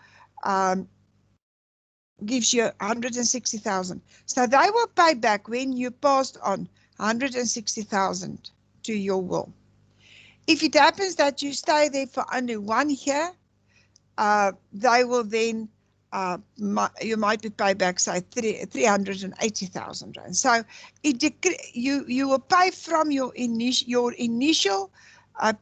gives you 160,000. So they will pay back when you passed on 160,000 to your will. If it happens that you stay there for only 1 year, they will then, you might be paid back, say, 380,000 rand. So you will pay from your initial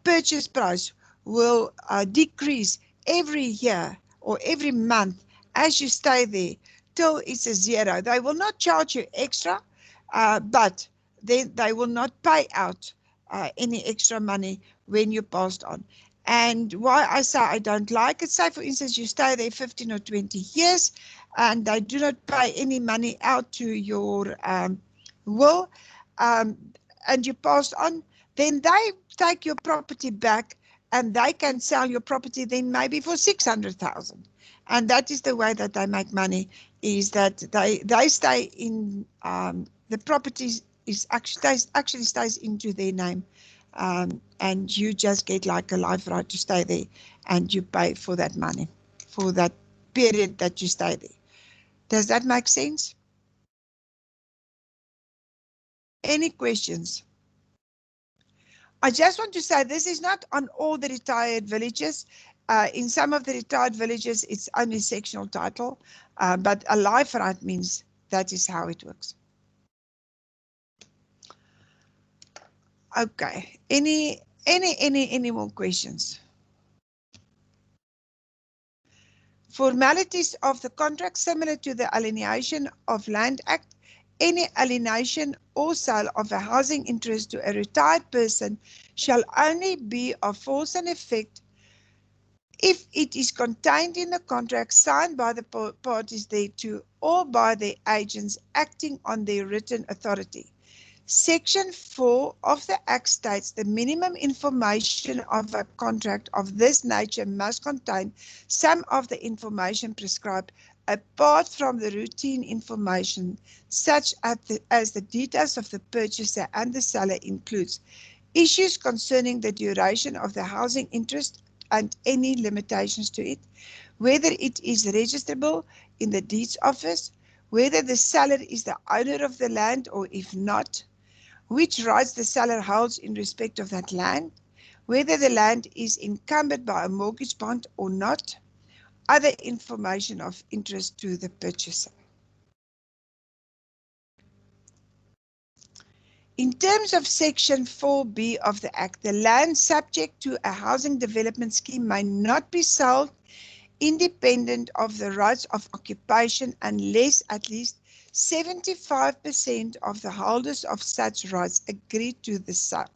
purchase price will decrease every year or every month as you stay there till it's a zero. They will not charge you extra, but then they will not pay out any extra money when you passed on. And why I say I don't like it, say for instance you stay there 15 or 20 years and they do not pay any money out to your will, and you pass on, then they take your property back and they can sell your property then maybe for 600,000. And that is the way that they make money, is that they stay in, the property is actually stays into their name. And you just get like a life right to stay there, and you pay for that money for that period that you stay there. Does that make sense? Any questions? I just want to say this is not on all the retired villages. In some of the retired villages, it's only sectional title, but a life right means that is how it works. Okay, any more questions? Formalities of the contract similar to the Alienation of Land Act. Any alienation or sale of a housing interest to a retired person shall only be of force and effect if it is contained in the contract signed by the parties thereto or by their agents acting on their written authority. Section 4 of the Act states the minimum information of a contract of this nature must contain some of the information prescribed apart from the routine information, such as the details of the purchaser and the seller, includes issues concerning the duration of the housing interest and any limitations to it, whether it is registrable in the deeds office, whether the seller is the owner of the land or if not, which rights the seller holds in respect of that land, whether the land is encumbered by a mortgage bond or not, other information of interest to the purchaser. In terms of Section 4B of the Act, the land subject to a housing development scheme may not be sold independent of the rights of occupation unless at least 75% of the holders of such rights agree to the sale.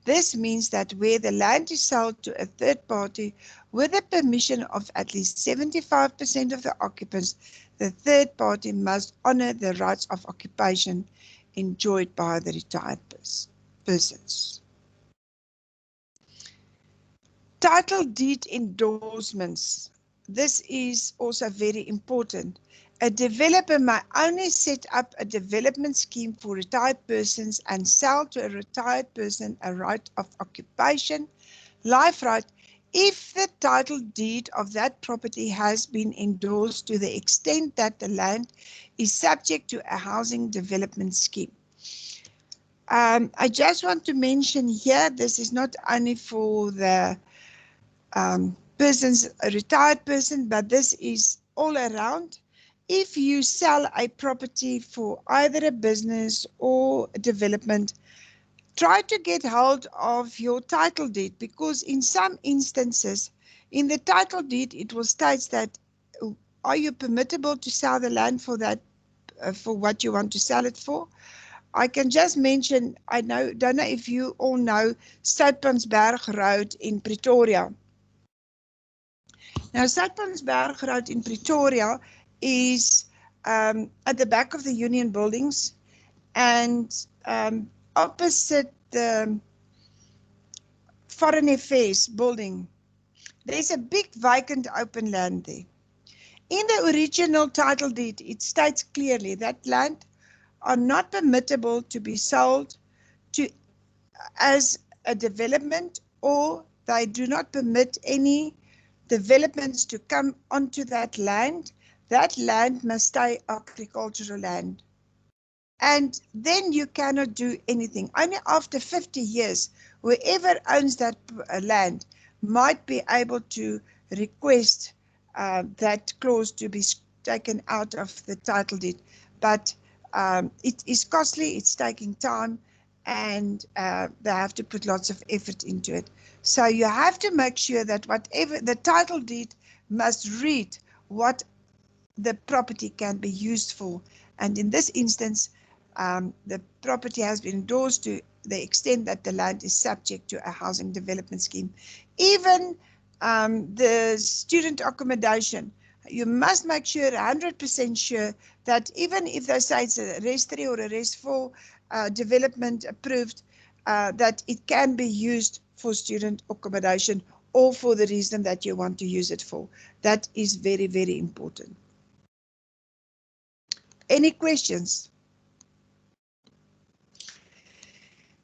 This means that where the land is sold to a third party with the permission of at least 75% of the occupants, the third party must honor the rights of occupation enjoyed by the retired persons. Title deed endorsements. This is also very important. A developer may only set up a development scheme for retired persons and sell to a retired person a right of occupation, life right, if the title deed of that property has been endorsed to the extent that the land is subject to a housing development scheme. I just want to mention here, this is not only for the a retired person, but this is all around. If you sell a property for either a business or a development, try to get hold of your title deed, because in some instances, in the title deed, it will state that are you permittable to sell the land for that, for what you want to sell it for. I can just mention, I don't know if you all know Soutpansberg Road in Pretoria. Now, Soutpansberg Road in Pretoria is at the back of the Union buildings and opposite the Foreign Affairs building. There's a big vacant open land there. In the original title deed, it states clearly that land are not permittable to be sold to as a development, or they do not permit any developments to come onto that land. That land must stay agricultural land. And then you cannot do anything. Only after 50 years, whoever owns that land might be able to request that clause to be taken out of the title deed. But it is costly, it's taking time, and they have to put lots of effort into it. So you have to make sure that whatever the title deed must read what the property can be used for. And in this instance, the property has been endorsed to the extent that the land is subject to a housing development scheme. Even the student accommodation, you must make sure, 100% sure, that even if they say it's a Res 3 or a Res 4 development approved, that it can be used for student accommodation or for the reason that you want to use it for. That is very, very important. Any questions?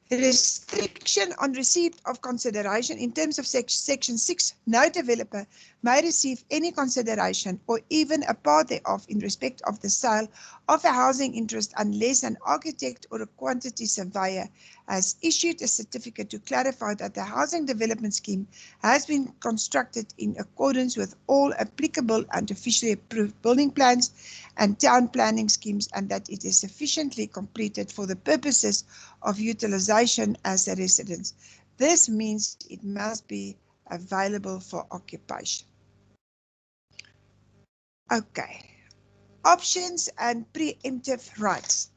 Restriction on receipt of consideration. In terms of section 6, no developer may receive any consideration or even a part thereof in respect of the sale of a housing interest unless an architect or a quantity surveyor has issued a certificate to clarify that the housing development scheme has been constructed in accordance with all applicable and officially approved building plans and town planning schemes, and that it is sufficiently completed for the purposes of utilization as a residence. This means it must be available for occupation. Okay. Options and preemptive rights.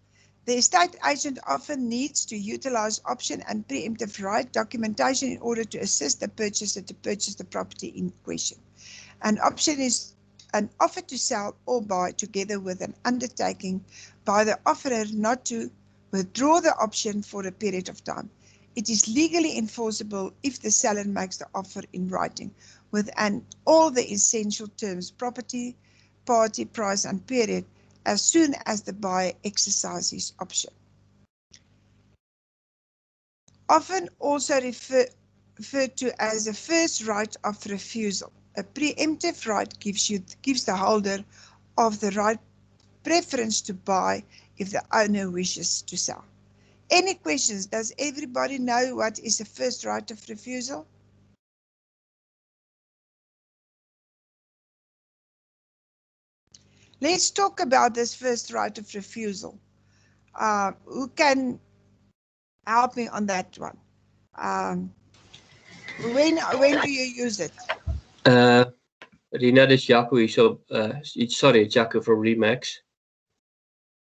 The estate agent often needs to utilize option and preemptive right documentation in order to assist the purchaser to purchase the property in question. An option is an offer to sell or buy together with an undertaking by the offerer not to withdraw the option for a period of time. It is legally enforceable if the seller makes the offer in writing with all the essential terms, property, party, price and period, as soon as the buyer exercises option. Often also referred to as a first right of refusal. A preemptive right gives the holder of the right preference to buy if the owner wishes to sell. Any questions? Does everybody know what is a first right of refusal? Let's talk about this first right of refusal. Who can help me on that one? When do you use it? Rina, this Jaco is sorry, Jaco from Remax.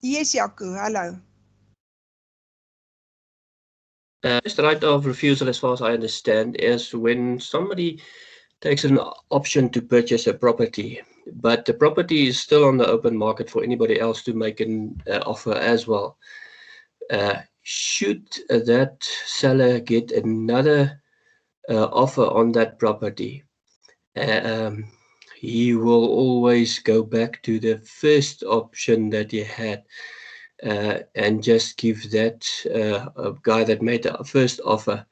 Yes, Jaco, hello. First right of refusal, as far as I understand, is when somebody takes an option to purchase a property, but the property is still on the open market for anybody else to make an offer as well. Should that seller get another offer on that property, he will always go back to the first option that he had and just give that guy that made the first offer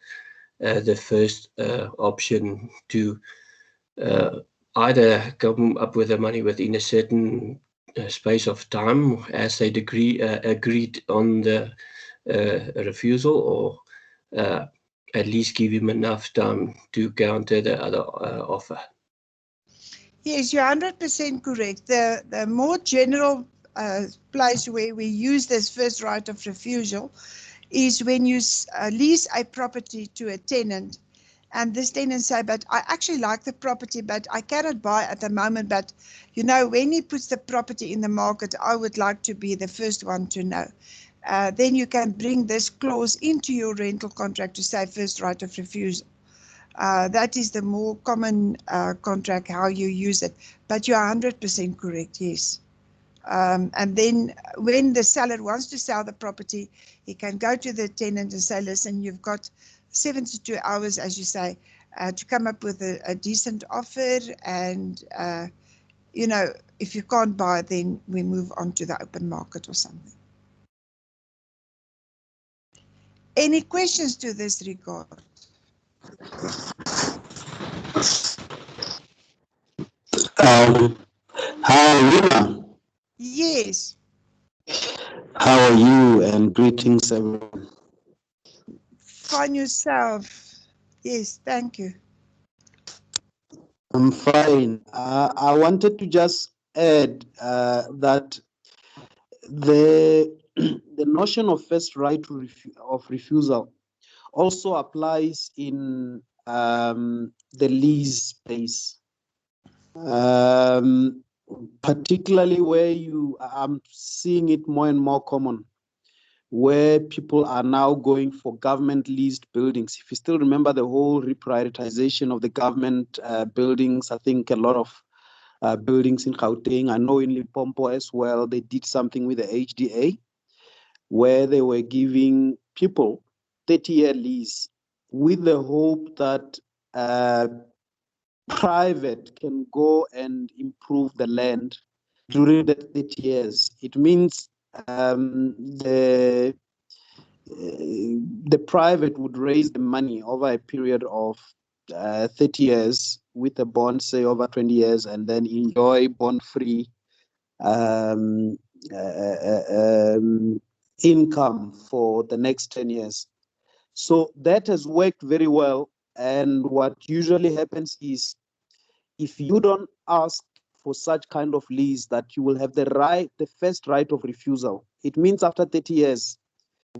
the first option to either come up with the money within a certain space of time as they agreed on the refusal, or at least give him enough time to counter the other offer. Yes, you're 100% correct. The more general place where we use this first right of refusal is when you lease a property to a tenant, and this tenant say, but I actually like the property, but I cannot buy at the moment, but you know, when he puts the property in the market, I would like to be the first one to know. Then you can bring this clause into your rental contract to say first right of refusal. That is the more common contract, how you use it. But you're 100% correct, yes. And then when the seller wants to sell the property, he can go to the tenant and say, listen, you've got 72 hours, as you say, to come up with a decent offer, and you know, if you can't buy, then we move on to the open market or something. Any questions to this regard? Hi, Muma. Yes. How are you? And greetings, everyone. Find yourself. Yes, thank you. I'm fine. I wanted to just add that the the notion of first right of refusal also applies in the lease space, particularly where I'm seeing it more and more common, where people are now going for government leased buildings. If you still remember the whole reprioritization of the government buildings, I think a lot of buildings in Gauteng, I know in Limpopo as well, they did something with the HDA where they were giving people 30-year lease with the hope that private can go and improve the land during the 30 years. It means the private would raise the money over a period of 30 years with a bond, say over 20 years, and then enjoy bond-free income for the next 10 years. So that has worked very well. And what usually happens is if you don't ask for such kind of lease, that you will have the first right of refusal. It means after 30 years,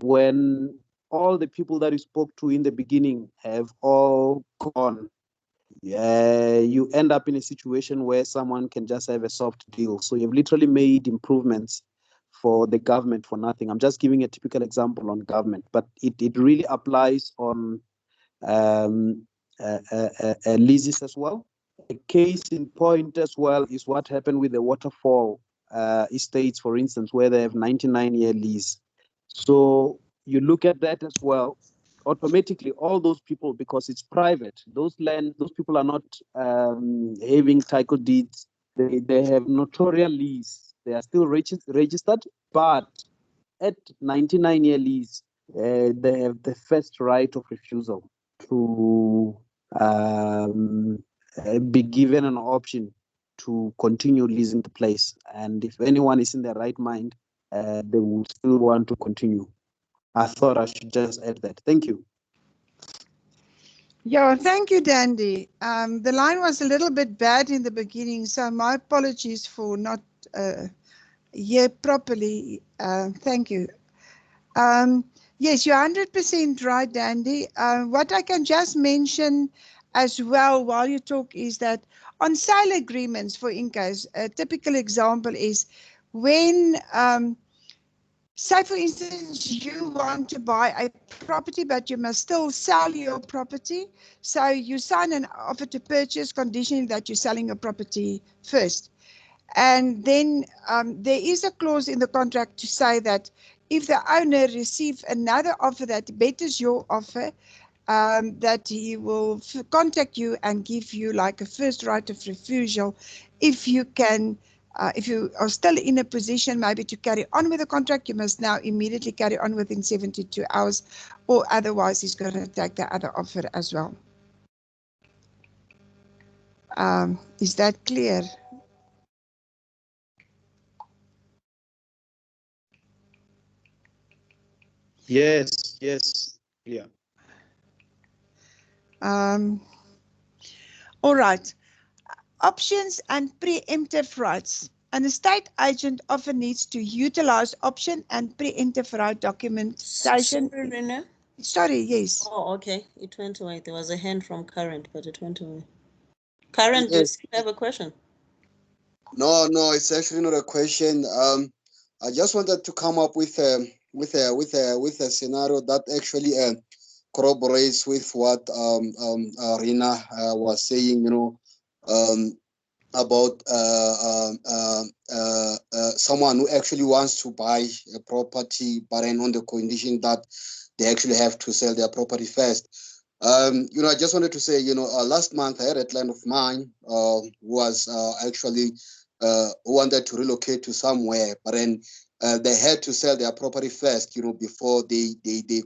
when all the people that you spoke to in the beginning have all gone, you end up in a situation where someone can just have a soft deal. So you've literally made improvements for the government for nothing. I'm just giving a typical example on government, but it really applies on leases as well. A case in point as well is what happened with the waterfall estates, for instance, where they have 99-year lease. So you look at that as well, automatically all those people, because it's private, those people are not having title deeds. They have notarial lease. They are still registered, but at 99-year lease, they have the first right of refusal to be given an option to continue leasing the place. And if anyone is in their right mind, they will still want to continue. I thought I should just add that. Thank you. Yeah, thank you, Dandy. The line was a little bit bad in the beginning, so my apologies for not hear properly. Thank you. Yes, you're 100% right, Dandy. What I can just mention as well while you talk is that on sale agreements for Incas, a typical example is when, say for instance, you want to buy a property, but you must still sell your property. So you sign an offer to purchase conditioning that you're selling your property first. And then there is a clause in the contract to say that if the owner receives another offer that betters your offer, that he will contact you and give you like a first right of refusal if you can. If you are still in a position maybe to carry on with the contract, you must now immediately carry on within 72 hours, or otherwise he's going to take the other offer as well. Is that clear? Yes, yeah. All right. Options and preemptive rights. An estate agent often needs to utilize option and preemptive right documentation. Sorry, Rena. Sorry, yes. Oh, okay. It went away. There was a hand from Current, but it went away. Current, Yes. do you have a question? No, it's actually not a question. I just wanted to come up with a scenario that actually corroborates with what Rina was saying. You know, about someone who actually wants to buy a property, but then on the condition that they actually have to sell their property first. You know, I just wanted to say, you know, last month I had a client of mine who was actually who wanted to relocate to somewhere, but then they had to sell their property first, before they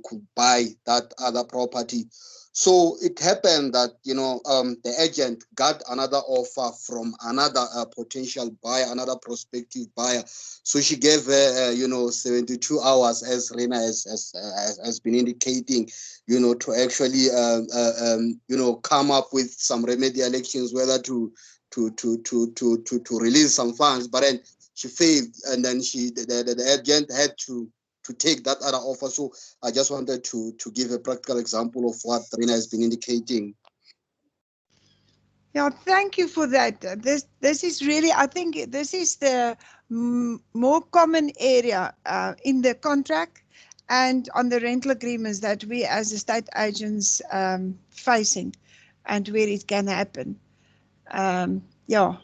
could buy that other property. So it happened that, the agent got another offer from another potential buyer, another prospective buyer. So she gave her, 72 hours, as Rena has been indicating, to actually, come up with some remedial actions, whether to release some funds. But then she failed, and then the agent had to take that other offer. So I just wanted to give a practical example of what Rina has been indicating. Yeah, thank you for that. This is really, I think this is the more common area in the contract and on the rental agreements that we as estate agents facing, and where it can happen. Yeah,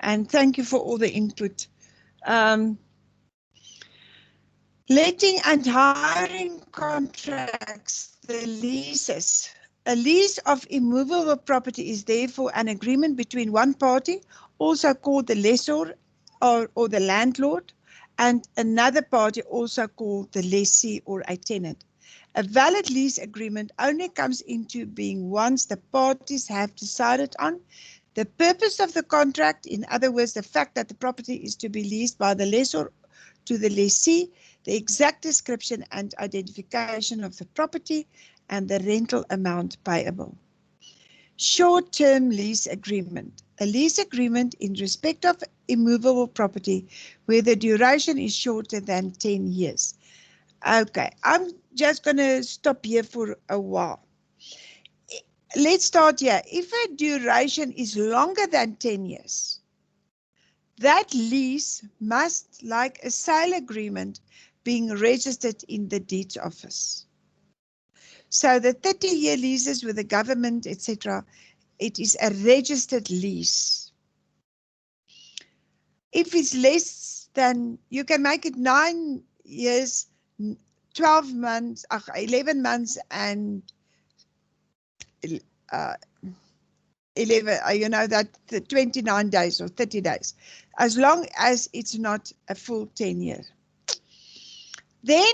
and thank you for all the input. Letting and hiring contracts, the leases. A lease of immovable property is therefore an agreement between one party, also called the lessor or the landlord, and another party, also called the lessee or a tenant. A valid lease agreement only comes into being once the parties have decided on the purpose of the contract, in other words, the fact that the property is to be leased by the lessor to the lessee, the exact description and identification of the property, and the rental amount payable. Short-term lease agreement. A lease agreement in respect of immovable property where the duration is shorter than 10 years. Okay, I'm just going to stop here for a while. Let's start here. If a duration is longer than 10 years, that lease must, like a sale agreement, being registered in the deeds office. So the 30-year leases with the government, etc., it is a registered lease. If it's less than, you can make it 9 years, 12 months, 11 months, and 11, that the 29 days or 30 days, as long as it's not a full 10 years. Then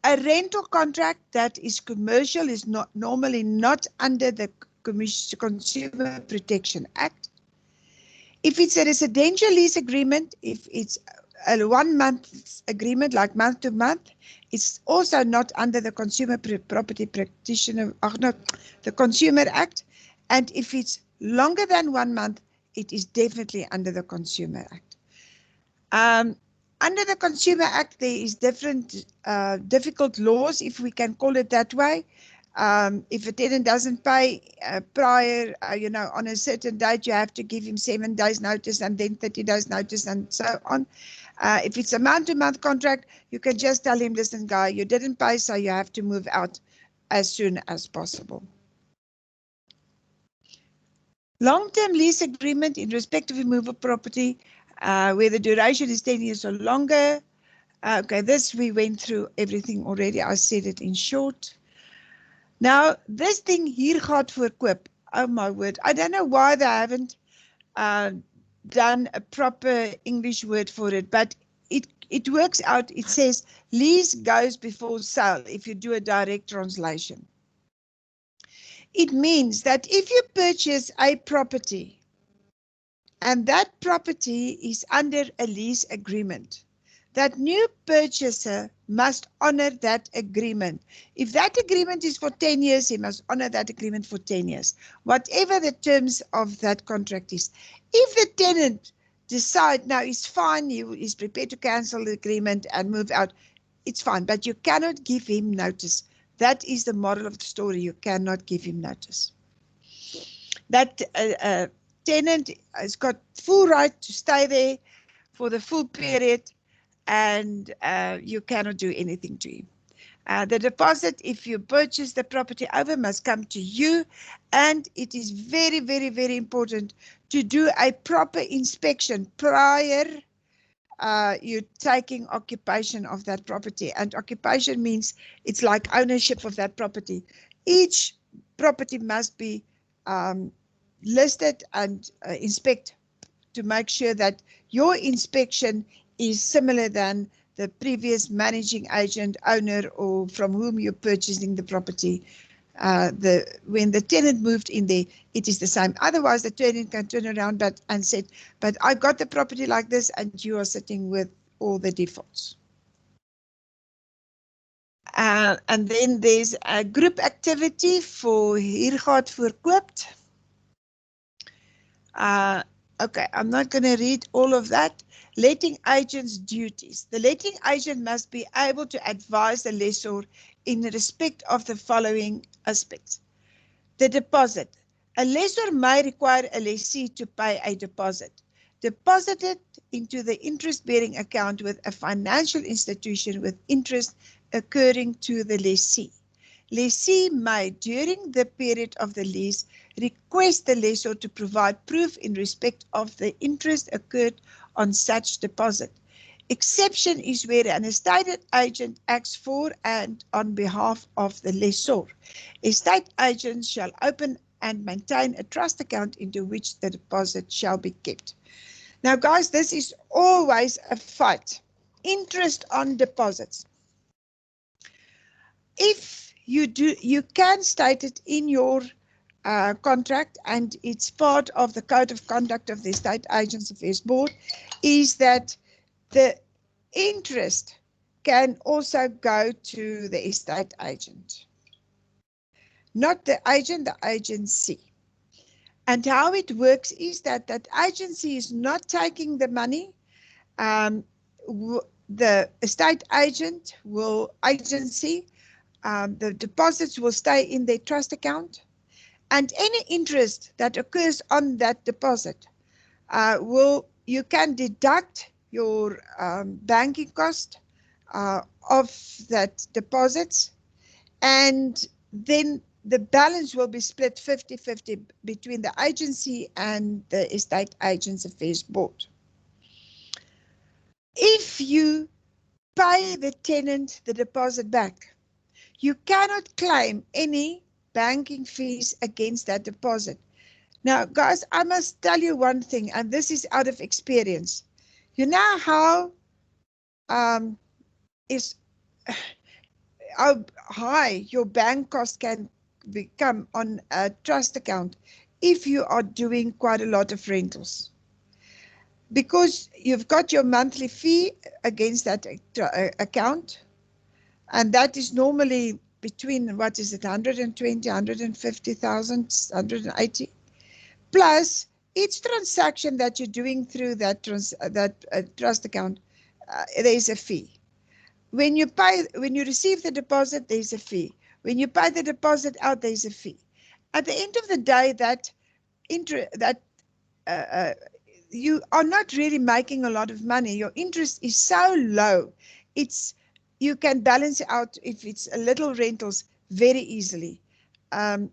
a rental contract that is commercial is normally not under the Consumer Protection Act. If it's a residential lease agreement, if it's a 1 month agreement, like month to month, it's also not under the Consumer Property Practitioner, the Consumer Act. And if it's longer than 1 month, it is definitely under the Consumer Act. Under the Consumer Act, there is different difficult laws, if we can call it that way. If a tenant doesn't pay prior, on a certain date, you have to give him 7 days notice and then 30 days notice and so on. If it's a month-to-month contract, you can just tell him, listen, guy, you didn't pay, so you have to move out as soon as possible. Long-term lease agreement in respect of immovable property, where the duration is 10 years or longer. Okay, this we went through everything already. I said it in short. Now, this thing hier gaat voorkoop. Oh my word. I don't know why they haven't done a proper English word for it, but it works out. It says lease goes before sale if you do a direct translation. It means that if you purchase a property and that property is under a lease agreement, that new purchaser must honor that agreement. If that agreement is for 10 years, he must honor that agreement for 10 years, whatever the terms of that contract is. If the tenant decides now he's fine, he is prepared to cancel the agreement and move out, it's fine, but you cannot give him notice. That is the moral of the story. You cannot give him notice. That tenant has got full right to stay there for the full period, and you cannot do anything to him. The deposit, if you purchase the property over, must come to you, and it is very, very, very important to do a proper inspection prior you taking occupation of that property. And occupation means it's like ownership of that property. Each property must be listed and inspected to make sure that your inspection is similar than the previous managing agent, owner, or from whom you're purchasing the property. When the tenant moved in there, it is the same. Otherwise, the tenant can turn around and said, but I got the property like this and you are sitting with all the defaults. And then there's a group activity for hier gaat verkoopt. Okay, I'm not going to read all of that. Letting agent's duties. The letting agent must be able to advise the lessor in respect of the following aspects. The deposit. A lessor may require a lessee to pay a deposit. Deposited into the interest-bearing account with a financial institution with interest occurring to the lessee. Lessee may, during the period of the lease, request the lessor to provide proof in respect of the interest occurred on such deposit. Exception is where an estate agent acts for and on behalf of the lessor. Estate agents shall open and maintain a trust account into which the deposit shall be kept. Now, guys, this is always a fight. Interest on deposits. If you do, you can state it in your contract, and it's part of the Code of Conduct of the Estate Agents Affairs Board, is that the interest can also go to the estate agent. Not the agent, the agency. And how it works is that that agency is not taking the money. The estate agent will, the deposits will stay in their trust account, and any interest that occurs on that deposit you can deduct your banking cost of that deposits, and then the balance will be split 50-50 between the agency and the Estate Agents Affairs Board. If you pay the tenant the deposit back, you cannot claim any banking fees against that deposit. Now, guys, I must tell you one thing, and this is out of experience. You know how high your bank cost can become on a trust account if you are doing quite a lot of rentals, because you've got your monthly fee against that account, and that is normally between, what is it, 120, 150,000, 180, plus each transaction that you're doing through that trust account, there's a fee. When you receive the deposit, there's a fee. When you pay the deposit out, there's a fee. At the end of the day, you are not really making a lot of money. Your interest is so low. You can balance it out if it's a little rentals very easily.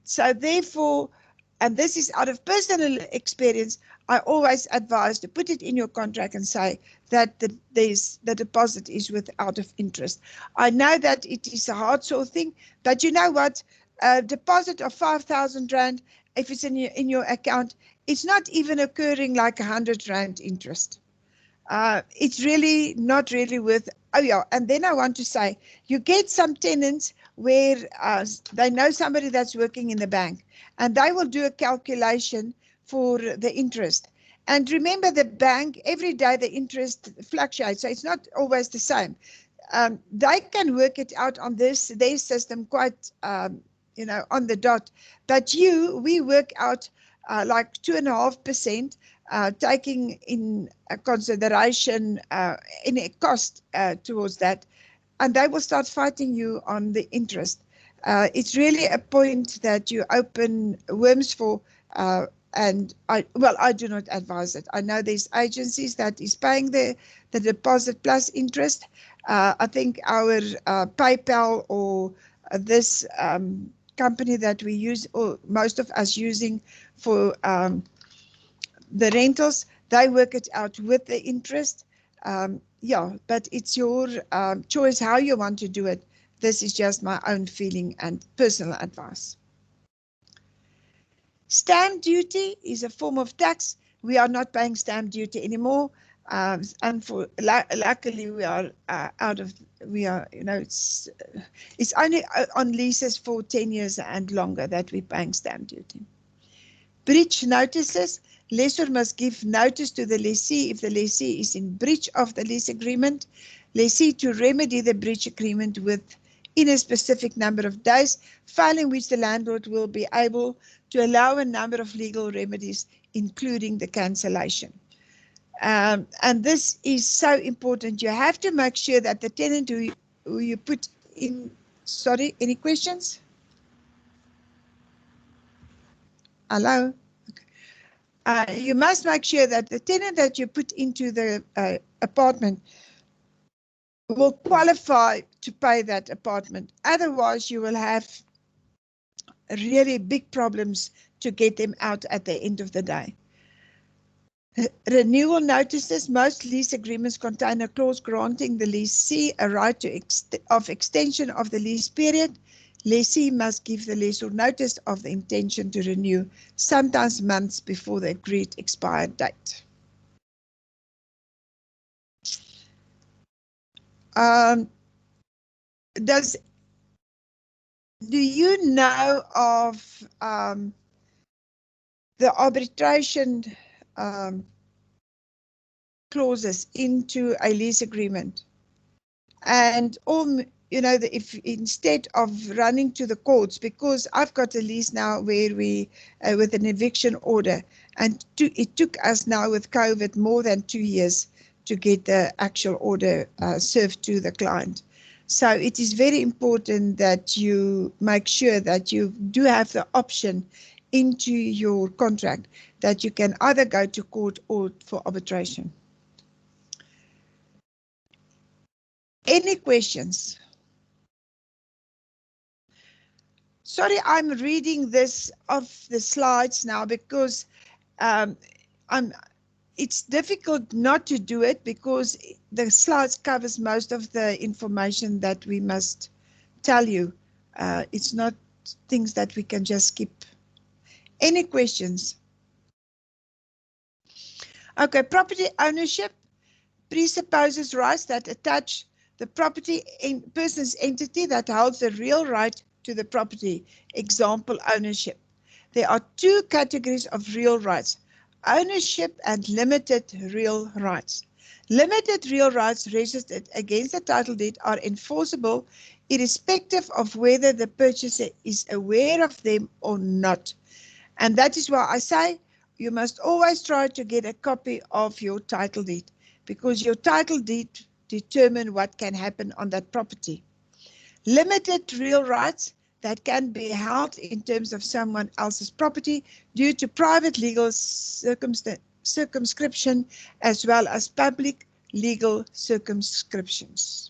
So therefore, and this is out of personal experience, I always advise to put it in your contract and say that the deposit is without of interest. I know that it is a hard sort of thing, but you know what? A deposit of 5,000 Rand, if it's in your account, it's not even occurring like 100 Rand interest. It's really not really worth. Oh yeah, and then I want to say, you get some tenants where they know somebody that's working in the bank, and they will do a calculation for the interest. And remember, the bank, every day the interest fluctuates, so it's not always the same. They can work it out on their system quite, on the dot. But we work out like 2.5%, taking in consideration any cost towards that, and they will start fighting you on the interest. It's really a point that you open worms for, and I do not advise it. I know there's agencies that is paying the deposit plus interest. I think our PayPal or this company that we use, or most of us using for the rentals, they work it out with the interest. Yeah, but it's your choice how you want to do it. This is just my own feeling and personal advice. Stamp duty is a form of tax we are not paying stamp duty anymore. And luckily we are it's only on leases for 10 years and longer that we're paying stamp duty. Breach notices. Lessor must give notice to the lessee if the lessee is in breach of the lease agreement. Lessee to remedy the breach agreement within a specific number of days, following which the landlord will be able to allow a number of legal remedies, including the cancellation. And this is so important. You have to make sure that the tenant who you put in, sorry, any questions? Hello? Okay. You must make sure that the tenant that you put into the apartment will qualify to pay that apartment. Otherwise, you will have really big problems to get them out at the end of the day. Renewal notices. Most lease agreements contain a clause granting the lessee a right of extension of the lease period. Lessee must give the lessor notice of the intention to renew, sometimes months before the agreed expired date. Do you know of the arbitration clauses into a lease agreement? And if instead of running to the courts, because I've got a lease now where we with an eviction order, and it took us now with COVID more than 2 years to get the actual order served to the client. So it is very important that you make sure that you do have the option into your contract that you can either go to court or for arbitration. Any questions? Sorry, I'm reading this off the slides now because it's difficult not to do it because the slides covers most of the information that we must tell you. It's not things that we can just skip. Any questions? Okay, property ownership presupposes rights that attach the property person's entity that holds the real right to the property. Example, ownership. There are 2 categories of real rights: ownership and limited real rights. Limited real rights registered against the title deed are enforceable irrespective of whether the purchaser is aware of them or not. And that is why I say you must always try to get a copy of your title deed, because your title deed determines what can happen on that property. Limited real rights that can be held in terms of someone else's property due to private legal circumscription as well as public legal circumscriptions.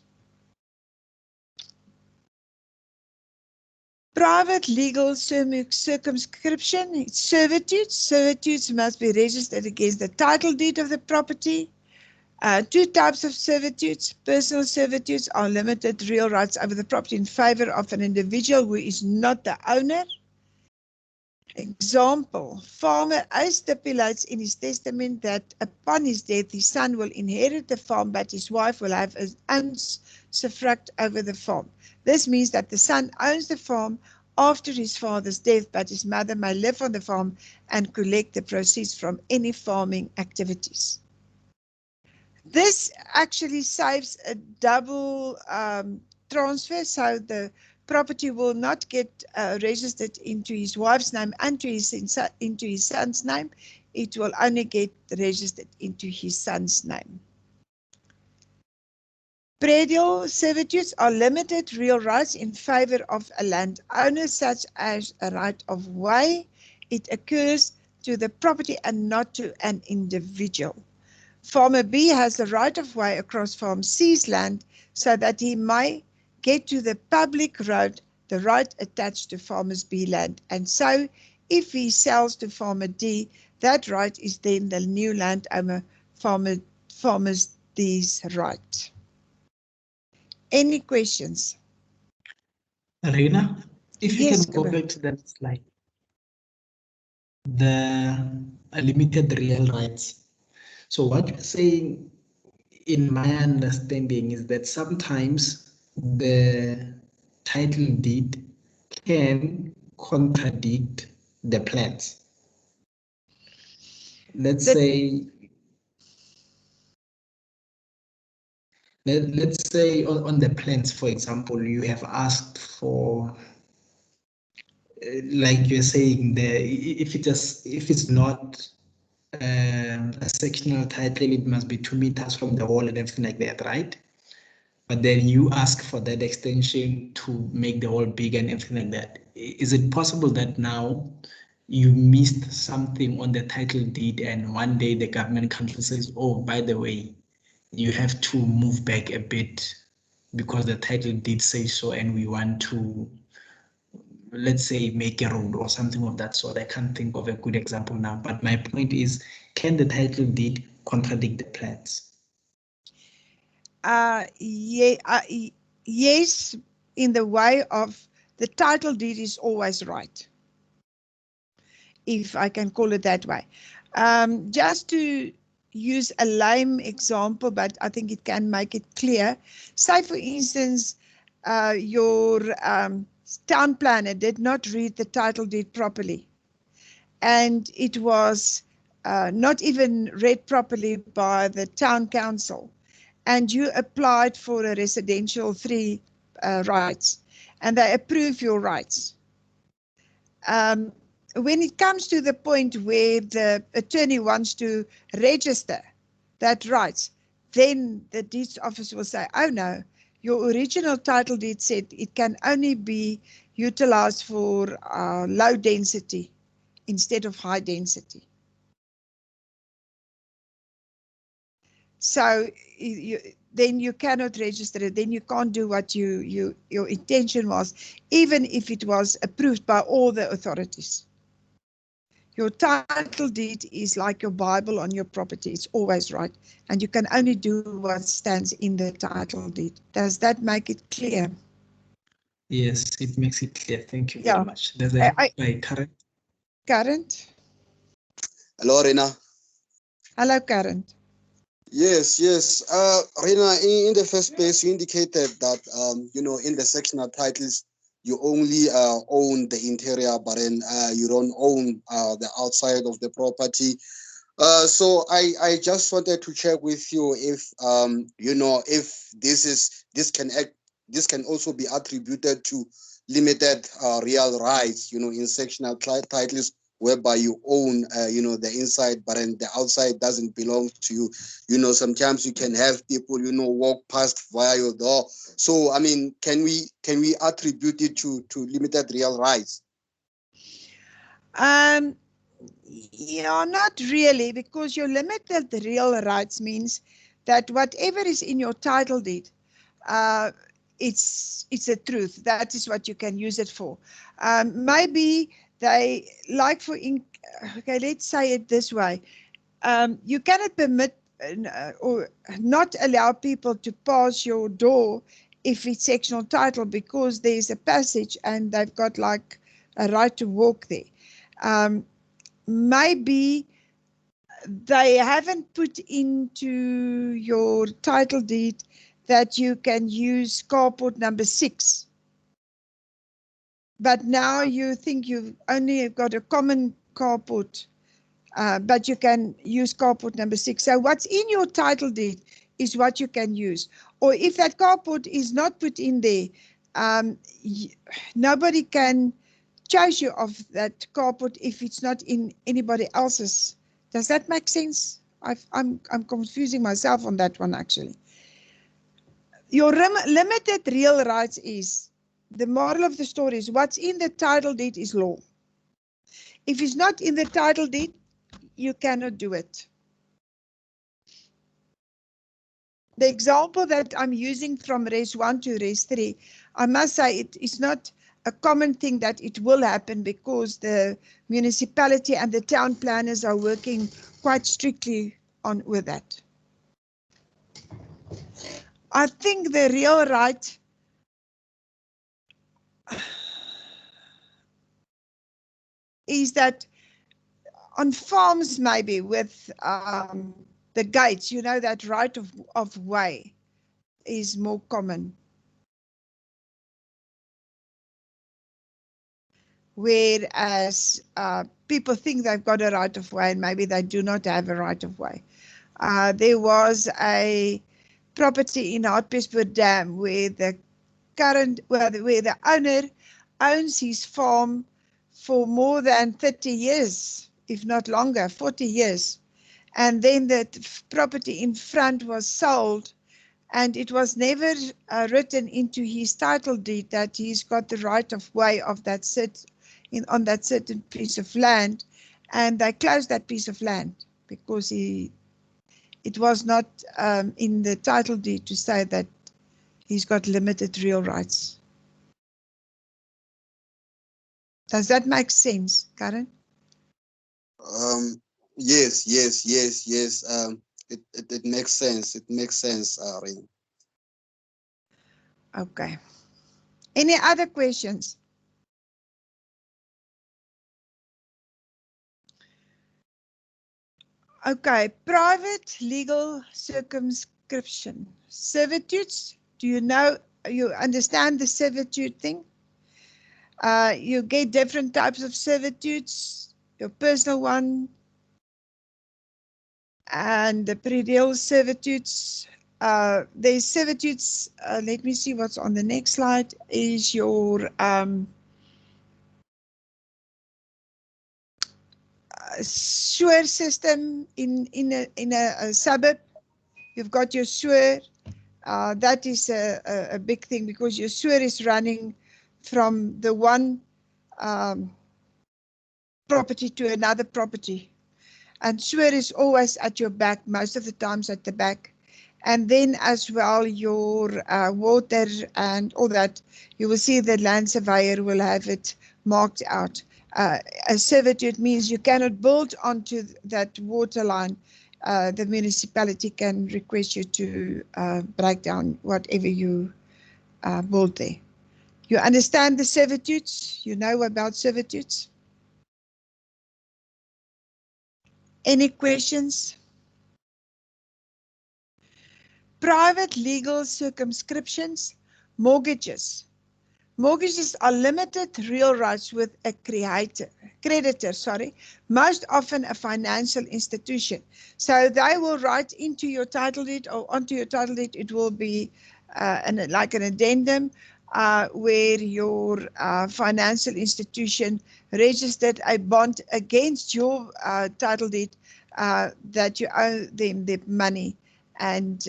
Private legal circumscription, servitudes. Servitudes must be registered against the title deed of the property. 2 types of servitudes. Personal servitudes are limited real rights over the property in favor of an individual who is not the owner. Example, farmer A stipulates in his testament that upon his death his son will inherit the farm, but his wife will have an usufruct over the farm. This means that the son owns the farm after his father's death, but his mother may live on the farm and collect the proceeds from any farming activities. This actually saves a double transfer, so the property will not get registered into his wife's name and into his son's name. It will only get registered into his son's name. Predial servitudes are limited real rights in favor of a landowner, such as a right of way. It occurs to the property and not to an individual. Farmer B has the right of way across Farm C's land so that he may get to the public road, the right attached to Farmer's B land. And so if he sells to Farmer D, that right is then the new landowner, Farmer's D's right. Any questions? Rina, if you Yes, can go Kibbe. back to that slide. the limited real rights. So what you're saying, in my understanding, is that sometimes the title deed can contradict the plans. Let's say, let's say on the plans, for example, you have asked for, like you're saying, if it's not a sectional title, it must be 2 meters from the wall and everything like that, right? But then you ask for that extension to make the wall big and everything like that. Is it possible that now you missed something on the title deed and one day the government council says, oh, by the way, you have to move back a bit because the title deed says so and we want to, let's say, make a road or something of that sort? I can't think of a good example now, but my point is, can the title deed contradict the plans? Yes, in the way of the title deed is always right, if I can call it that way. Just to use a lame example, but I think it can make it clear. Say, for instance, your town planner did not read the title deed properly, and it was not even read properly by the town council, and you applied for a residential 3 rights, and they approve your rights. When it comes to the point where the attorney wants to register that rights, then the deeds office will say, oh no, your original title deed said it can only be utilized for low density instead of high density. So then you cannot register it, then you can't do what your intention was, even if it was approved by all the authorities. Your title deed is like your Bible on your property. It's always right. And you can only do what stands in the title deed. Does that make it clear? Yes, it makes it clear. Thank you very much. There's a Current. Current? Hello, Rena. Hello, Current. Yes. Rena, in the first place, you indicated that, in the sectional titles, you only own the interior, but then you don't own the outside of the property. So I just wanted to check with you if, if this can also be attributed to limited real rights, in sectional titles, whereby you own, the inside, but then the outside doesn't belong to you. Sometimes you can have people, walk past via your door. So, I mean, can we attribute it to limited real rights? Yeah, not really, because your limited real rights means that whatever is in your title deed, it's the truth. That is what you can use it for. Maybe they like for okay, let's say it this way. You cannot permit or not allow people to pass your door if it's sectional title, because there's a passage and they've got like a right to walk there. Maybe they haven't put into your title deed that you can use carport number 6. But now you think you've only got a common carport, but you can use carport number 6. So what's in your title deed is what you can use. Or if that carport is not put in there, nobody can chase you off that carport if it's not in anybody else's. Does that make sense? I'm confusing myself on that one, actually. Your limited real rights is, the moral of the story is, what's in the title deed is law. If it's not in the title deed, you cannot do it. The example that I'm using from Res 1 to Res 3, I must say it is not a common thing that it will happen, because the municipality and the town planners are working quite strictly with that. I think the real right is that on farms maybe with the gates, you know, that right of way is more common. Whereas people think they've got a right of way and maybe they do not have a right of way. There was a property in Hartbeespoort Dam where the owner owns his farm for more than 30 years, if not longer, 40 years. And then the property in front was sold, and it was never written into his title deed that he's got the right of way of that on that certain piece of land, and they closed that piece of land because it was not in the title deed to say that he's got limited real rights. Does that make sense, Karen? Yes. It makes sense. It makes sense, Rena. Okay. Any other questions? Okay, private legal circumscription. Servitudes, do you know, you understand the servitude thing? You get different types of servitudes, your personal one, and the predial servitudes. There's servitudes, let me see what's on the next slide, is your sewer system in a suburb. You've got your sewer. That is a big thing because your sewer is running from the one property to another property. And sewer is always at your back, most of the times at the back. And then as well, your water and all that, you will see the land surveyor will have it marked out. A servitude means you cannot build onto that water line. The municipality can request you to break down whatever you build there. You understand the servitudes? You know about servitudes? Any questions? Private legal circumscriptions, mortgages. Mortgages are limited real rights with a creditor, most often a financial institution. So they will write into your title deed or onto your title deed, it will be like an addendum where your financial institution registered a bond against your title deed that you owe them the money and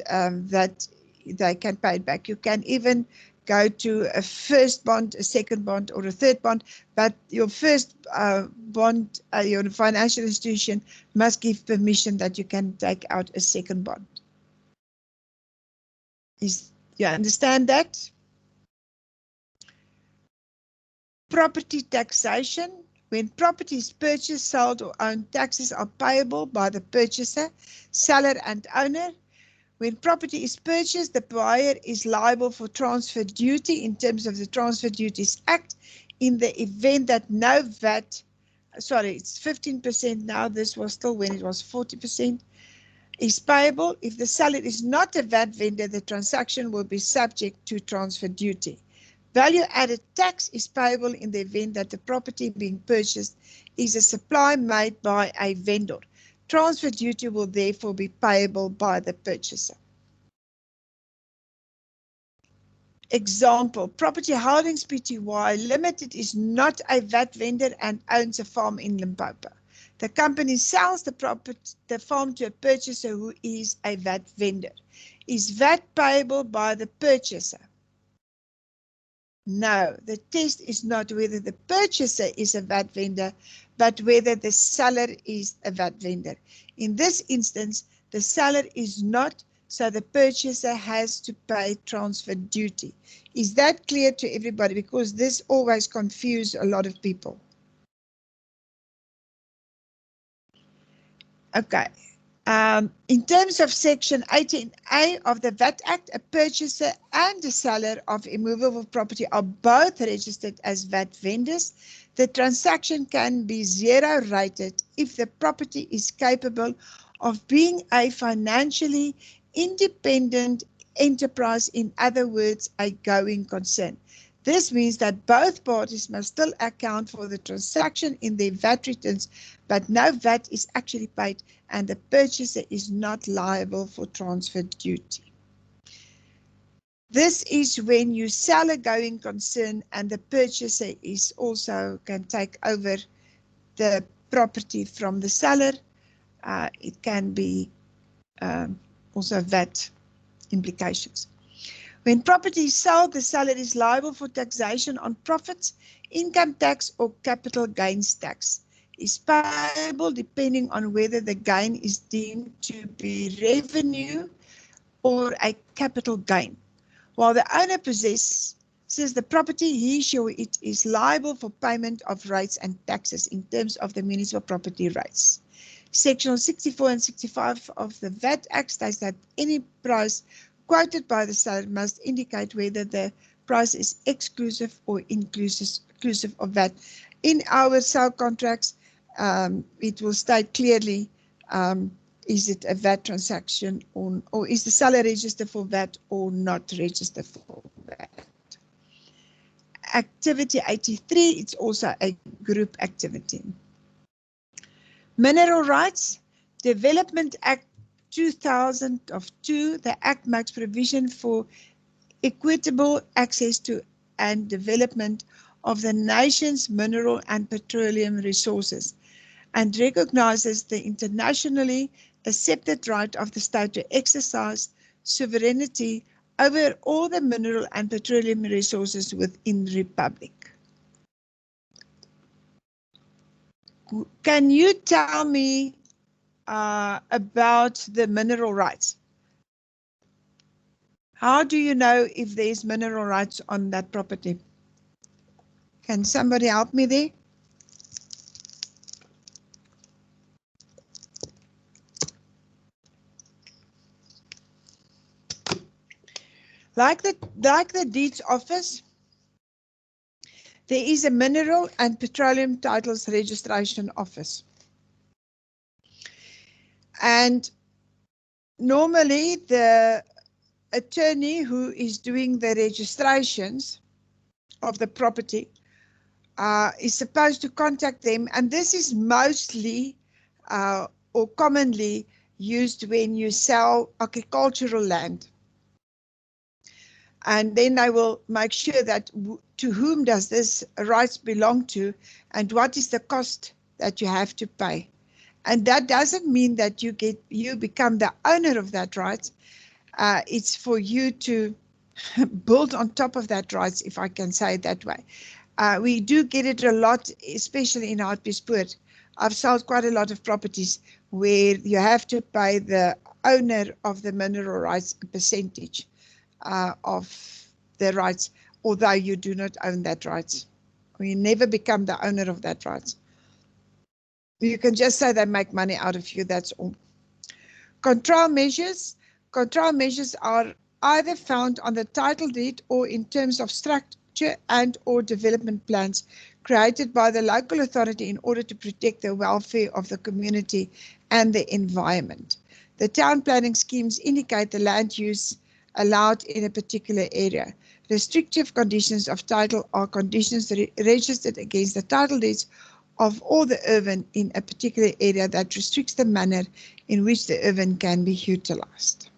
that they can pay it back. You can even go to a first bond, a second bond, or a third bond, but your first bond, your financial institution must give permission that you can take out a second bond. You understand that? Property taxation. When property is purchased, sold, or owned, taxes are payable by the purchaser, seller, and owner. When property is purchased, the buyer is liable for transfer duty in terms of the Transfer Duties Act in the event that no VAT, sorry, it's 15% now, this was still when it was 40%, is payable. If the seller is not a VAT vendor, the transaction will be subject to transfer duty. Value-added tax is payable in the event that the property being purchased is a supply made by a vendor. Transfer duty will therefore be payable by the purchaser. Example, Property Holdings Pty Limited is not a VAT vendor and owns a farm in Limpopo. The company sells the farm to a purchaser who is a VAT vendor. Is VAT payable by the purchaser? No, the test is not whether the purchaser is a VAT vendor, but whether the seller is a VAT vendor. In this instance, the seller is not, so the purchaser has to pay transfer duty. Is that clear to everybody? Because this always confuses a lot of people. Okay, In terms of Section 18A of the VAT Act, a purchaser and a seller of immovable property are both registered as VAT vendors. The transaction can be zero rated if the property is capable of being a financially independent enterprise, in other words, a going concern. This means that both parties must still account for the transaction in their VAT returns, but no VAT is actually paid and the purchaser is not liable for transfer duty. This is when you sell a going concern and the purchaser is also can take over the property from the seller. It can be also VAT implications. When property is sold, the seller is liable for taxation on profits, income tax or capital gains tax is payable depending on whether the gain is deemed to be revenue or a capital gain. While the owner possesses the property, he, she or it is liable for payment of rates and taxes in terms of the municipal property rates. Section 64 and 65 of the VAT Act states that any price quoted by the seller must indicate whether the price is exclusive or inclusive of VAT. In our sale contracts, it will state clearly, is it a VAT transaction or is the seller registered for VAT or not registered for VAT. Activity 83, it's also a group activity. Mineral rights, Development Act 2002, the Act makes provision for equitable access to and development of the nation's mineral and petroleum resources and recognizes the internationally accepted right of the state to exercise sovereignty over all the mineral and petroleum resources within the Republic. Can you tell me about the mineral rights? How do you know if there's mineral rights on that property? Can somebody help me there? Like the deeds office, there is a mineral and petroleum titles registration office. And normally the attorney who is doing the registrations of the property is supposed to contact them, and this is mostly or commonly used when you sell agricultural land. And then I will make sure that to whom does this rights belong to and what is the cost that you have to pay. And that doesn't mean that you become the owner of that right. It's for you to build on top of that rights, if I can say it that way. We do get it a lot, especially in Hartbeespoort. I've sold quite a lot of properties where you have to pay the owner of the mineral rights a percentage of the rights, although you do not own that rights. You never become the owner of that rights. You can just say they make money out of you, that's all. Control measures. Control measures are either found on the title deed or in terms of structure and or development plans created by the local authority in order to protect the welfare of the community and the environment. The town planning schemes indicate the land use allowed in a particular area. Restrictive conditions of title are conditions registered against the title deeds of all the urban in a particular area that restricts the manner in which the urban can be utilized.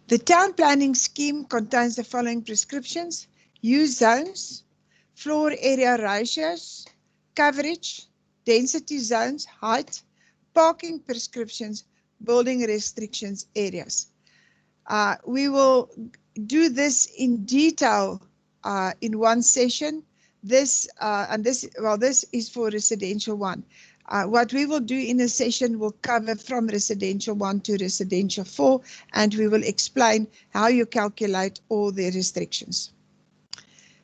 The town planning scheme contains the following prescriptions: use zones, floor area ratios, coverage, density zones, height, parking prescriptions, building restrictions areas. We will do this in detail in one session. This is for residential 1. What we will do in a session will cover from residential 1 to residential 4, and we will explain how you calculate all the restrictions.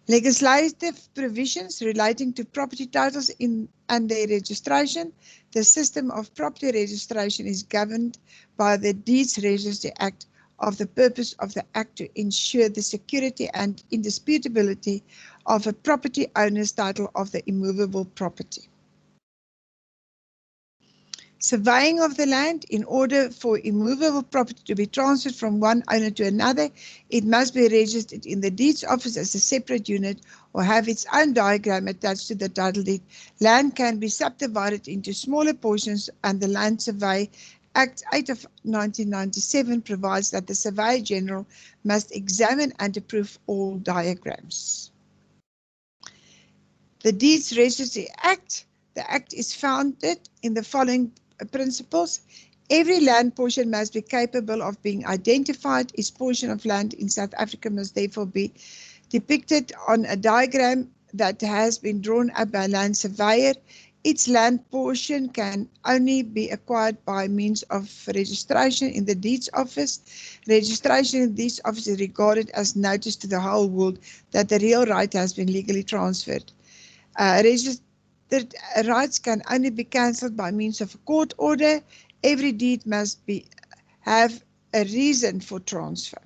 Legislative provisions relating to property titles and their registration. The system of property registration is governed by the Deeds Registry Act of the purpose of the Act to ensure the security and indisputability of a property owner's title of the immovable property. Surveying of the land. In order for immovable property to be transferred from one owner to another, it must be registered in the deeds office as a separate unit or have its own diagram attached to the title deed. Land can be subdivided into smaller portions, and the Land Survey Act 8 of 1997 provides that the Surveyor General must examine and approve all diagrams. The Deeds Registry Act. The Act is founded in the following principles. Every land portion must be capable of being identified. Each portion of land in South Africa must therefore be depicted on a diagram that has been drawn up by a land surveyor. Each land portion can only be acquired by means of registration in the deeds office. Registration in the deeds office is regarded as notice to the whole world that the real right has been legally transferred. Registered rights can only be cancelled by means of a court order. Every deed must have a reason for transfer.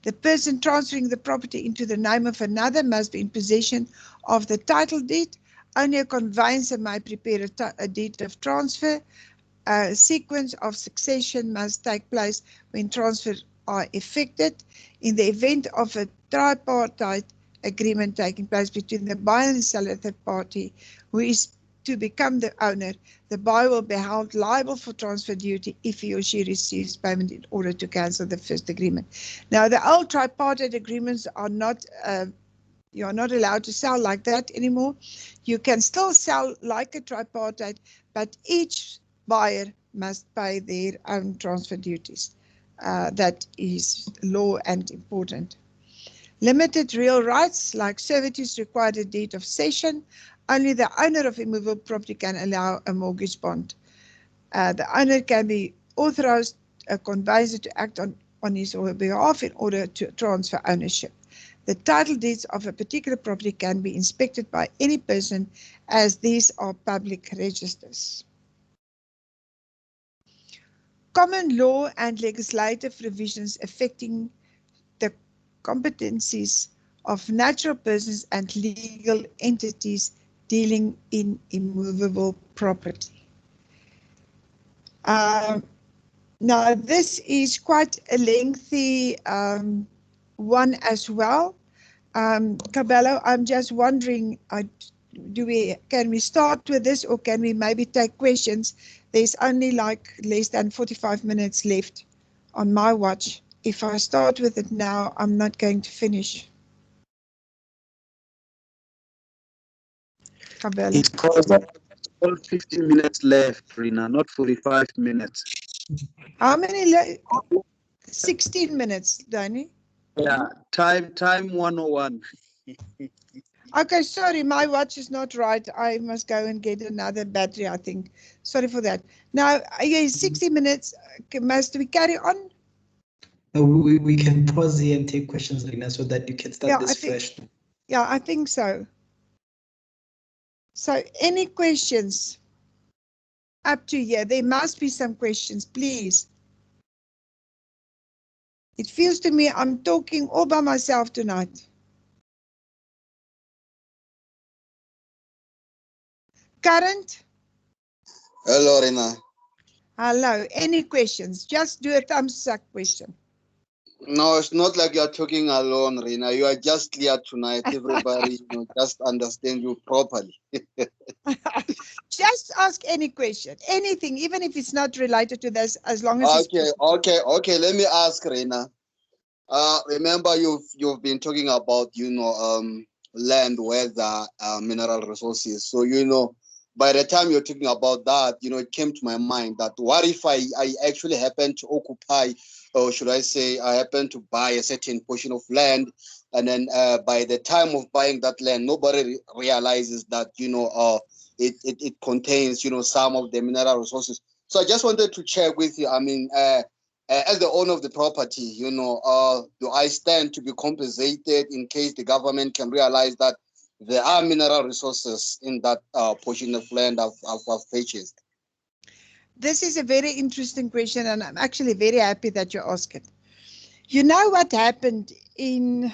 The person transferring the property into the name of another must be in possession of the title deed. Only a conveyancer may prepare a deed of transfer. A sequence of succession must take place when transfers are effected. In the event of a tripartite agreement taking place between the buyer and the seller, third party who is to become the owner, the buyer will be held liable for transfer duty if he or she receives payment in order to cancel the first agreement. Now, the old tripartite agreements are not, you are not allowed to sell like that anymore. You can still sell like a tripartite, but each buyer must pay their own transfer duties. That is law and important. Limited real rights like servitudes require a deed of cession. Only the owner of immovable property can allow a mortgage bond. The owner can be authorized a conveyancer to act on his or her behalf in order to transfer ownership. The title deeds of a particular property can be inspected by any person, as these are public registers. Common law and legislative provisions affecting the competencies of natural persons and legal entities dealing in immovable property. Now, this is quite a lengthy one as well. Cabello, I'm just wondering, can we start with this, or can we maybe take questions? There's only like less than 45 minutes left on my watch. If I start with it now, I'm not going to finish. Cabello. It's all 15 minutes left, Rina, not 45 minutes. How many? 16 minutes, Danny. Yeah, time 101. Okay, sorry, my watch is not right. I must go and get another battery, I think. Sorry for that. Now, 60 minutes. Must we carry on? We can pause here and take questions, Rina, so that you can start this fresh. Yeah, I think so. So, any questions up to here? There must be some questions, please. It feels to me I'm talking all by myself tonight. Current? Hello, Rina. Hello. Any questions? Just do a thumbs up question. No, it's not like you're talking alone, Rina. You are just clear tonight. Everybody, just understand you properly. Just ask any question, anything, even if it's not related to this, as long as it's okay. Let me ask, Rina. Remember, you've been talking about land, weather, mineral resources. So by the time you're talking about that, it came to my mind that what if I actually happen to occupy, or should I say, I happen to buy a certain portion of land, and then by the time of buying that land, nobody realizes that it contains some of the mineral resources. So I just wanted to check with you. I mean, as the owner of the property, you know, do I stand to be compensated in case the government can realize that there are mineral resources in that portion of land I've purchased? This is a very interesting question, and I'm actually very happy that you asked it. You know what happened in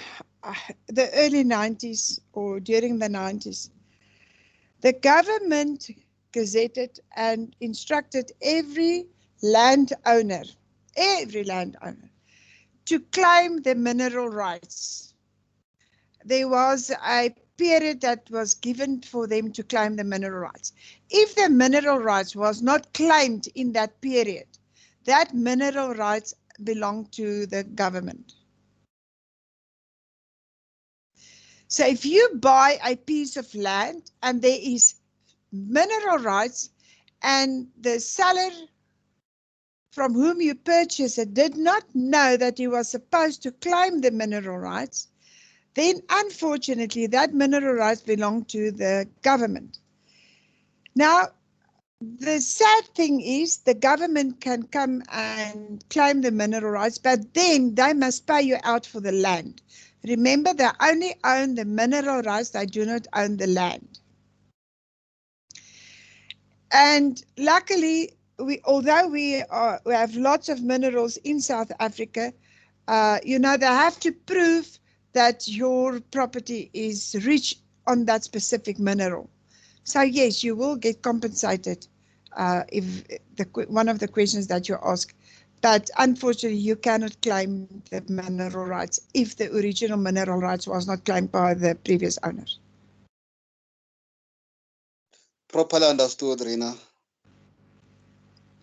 the early 90s or during the 90s? The government gazetted and instructed every landowner to claim the mineral rights. There was a period that was given for them to claim the mineral rights. If the mineral rights was not claimed in that period, that mineral rights belong to the government. So if you buy a piece of land and there is mineral rights and the seller from whom you purchase it did not know that he was supposed to claim the mineral rights, then unfortunately that mineral rights belong to the government. Now, the sad thing is the government can come and claim the mineral rights, but then they must pay you out for the land. Remember, they only own the mineral rights, they do not own the land. And luckily, although we have lots of minerals in South Africa, you know, they have to prove that your property is rich on that specific mineral. So yes, you will get compensated if one of the questions that you ask. But unfortunately, you cannot claim the mineral rights if the original mineral rights was not claimed by the previous owners. Properly understood, Rina.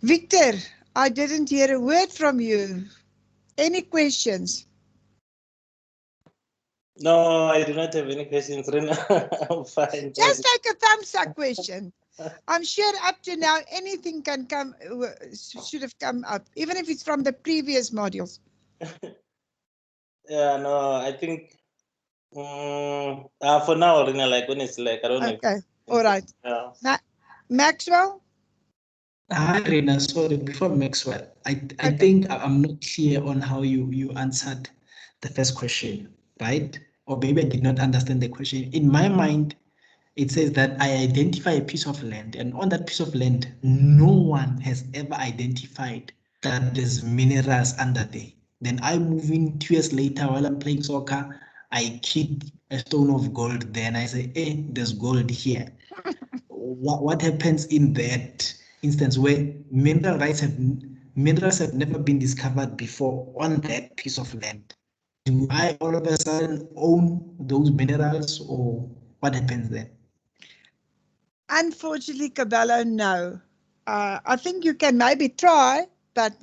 Victor, I didn't hear a word from you. Any questions? No, I do not have any questions, Rina. I'm fine. Just like a thumbs up question. I'm sure up to now anything can come, should have come up, even if it's from the previous modules. Yeah, no, I think for now, Rina, like honestly, like I don't know. Okay, all right. Yeah. Maxwell? Hi, Rena. Sorry, before Maxwell, I think I'm not clear on how you answered the first question, right? Or maybe I did not understand the question. In my mind, it says that I identify a piece of land, and on that piece of land, no one has ever identified that there's minerals under there. Then I move in 2 years later while I'm playing soccer, I keep a stone of gold there and I say, hey, there's gold here. What happens in that instance where minerals have never been discovered before on that piece of land? Do I all of a sudden own those minerals, or what happens then? Unfortunately, Cabello, no. I think you can maybe try, but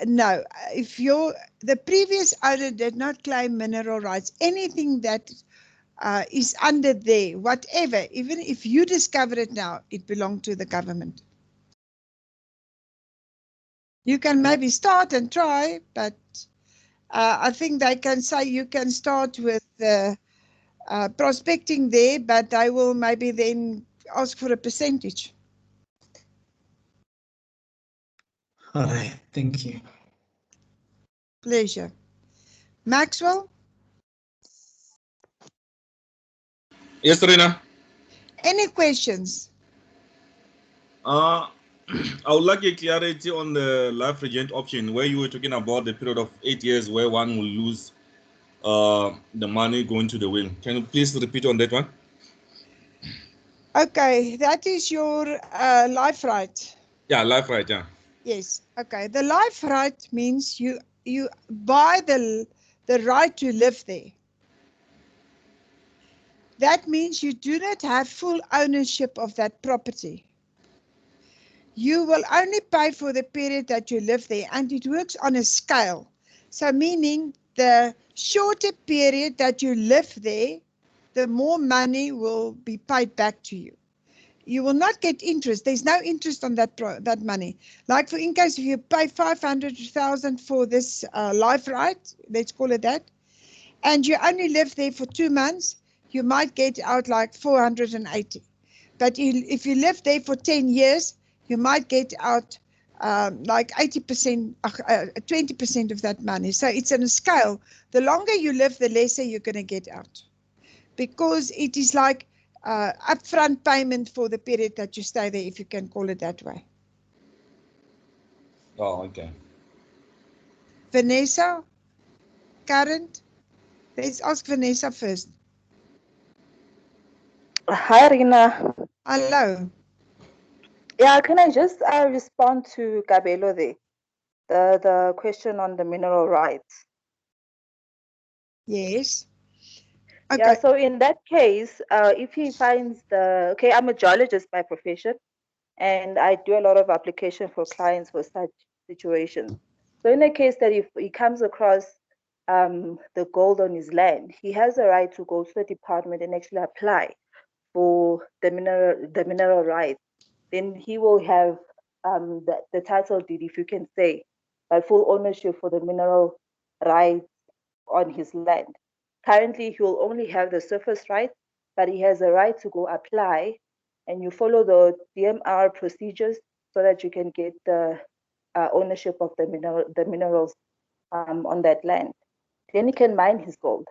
no. If the previous owner did not claim mineral rights, anything that is under there, whatever, even if you discover it now, it belongs to the government. You can maybe start and try, but I think they can say you can start with prospecting there, but they will maybe then ask for a percentage. All right, thank you. Pleasure. Maxwell? Yes, Rina. Any questions? I would like a clarity on the life regent option where you were talking about the period of 8 years where one will lose the money going to the will. Can you please repeat on that one? Okay, that is your life right. Yeah, life right, yeah. Yes, okay. The life right means you buy the right to live there. That means you do not have full ownership of that property. You will only pay for the period that you live there, and it works on a scale. So meaning the shorter period that you live there, the more money will be paid back to you. You will not get interest. There's no interest on that money. Like for in case if you pay 500,000 for this life right, let's call it that, and you only live there for 2 months, you might get out like 480. But if you live there for 10 years, you might get out like 80%, 20% of that money. So it's on a scale. The longer you live, the lesser you're going to get out, because it is like upfront payment for the period that you stay there, if you can call it that way. Oh, okay. Vanessa, current. Let's ask Vanessa first. Hi, Rina. Hello. Yeah, can I just respond to Gabelo there? The question on the mineral rights. Yes. Okay. Yeah, so in that case, if he finds okay, I'm a geologist by profession, and I do a lot of application for clients for such situations. So in a case that if he comes across the gold on his land, he has a right to go to the department and actually apply for the mineral rights. Then he will have the title deed, if you can say, by full ownership for the mineral rights on his land. Currently, he will only have the surface rights, but he has a right to go apply, and you follow the DMR procedures so that you can get the ownership of the minerals on that land. Then he can mine his gold.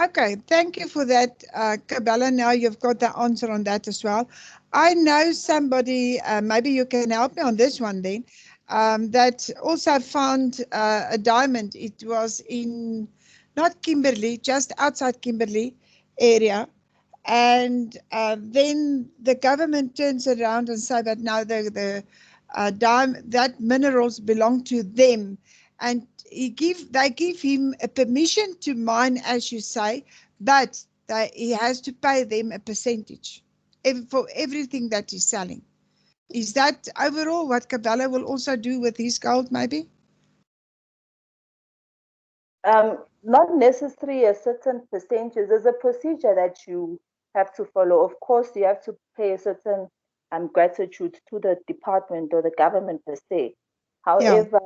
Okay, thank you for that, Kabala. Now you've got the answer on that as well. I know somebody, maybe you can help me on this one then, that also found a diamond. It was in, not Kimberley, just outside Kimberley area. And then the government turns around and say that now that minerals belong to them. And they give him a permission to mine, as you say, but he has to pay them a percentage for everything that he's selling. Is that overall what Kabala will also do with his gold, maybe? Not necessarily a certain percentage. There's a procedure that you have to follow. Of course, you have to pay a certain gratitude to the department or the government per se. However,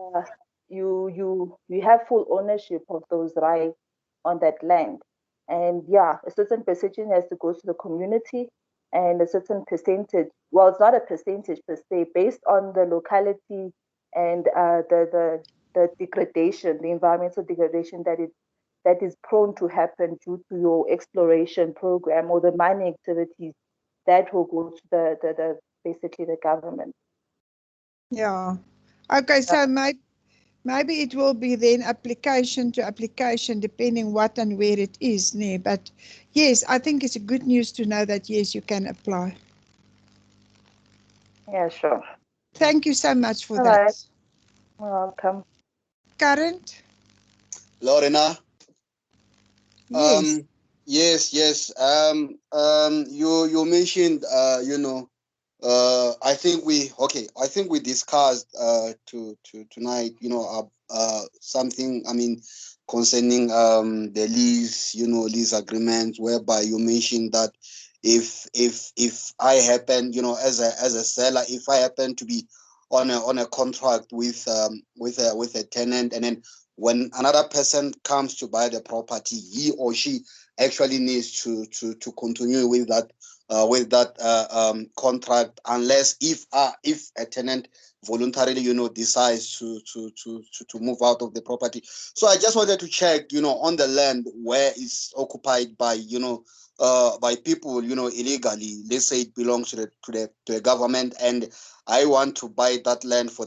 you have full ownership of those rights on that land. And yeah, a certain percentage has to go to the community, and a certain percentage, well, it's not a percentage per se, based on the locality and the degradation, the environmental degradation that is prone to happen due to your exploration program or the mining activities, that will go to the basically the government. Yeah. Okay, so maybe it will be then application to application, depending what and where it is. But yes, I think it's good news to know that, yes, you can apply. Yeah, sure. Thank you so much for All that. right. Welcome. Current? Lorena? Yes. Yes. You mentioned, I think we discussed tonight, something, concerning the lease agreement, whereby you mentioned that if I happen, as a seller, if I happen to be on a contract with a tenant, and then when another person comes to buy the property, he or she actually needs to continue with that contract, unless if a tenant voluntarily decides to move out of the property. So I just wanted to check on the land where it's occupied by by people illegally. Let's say it belongs to the government, and I want to buy that land for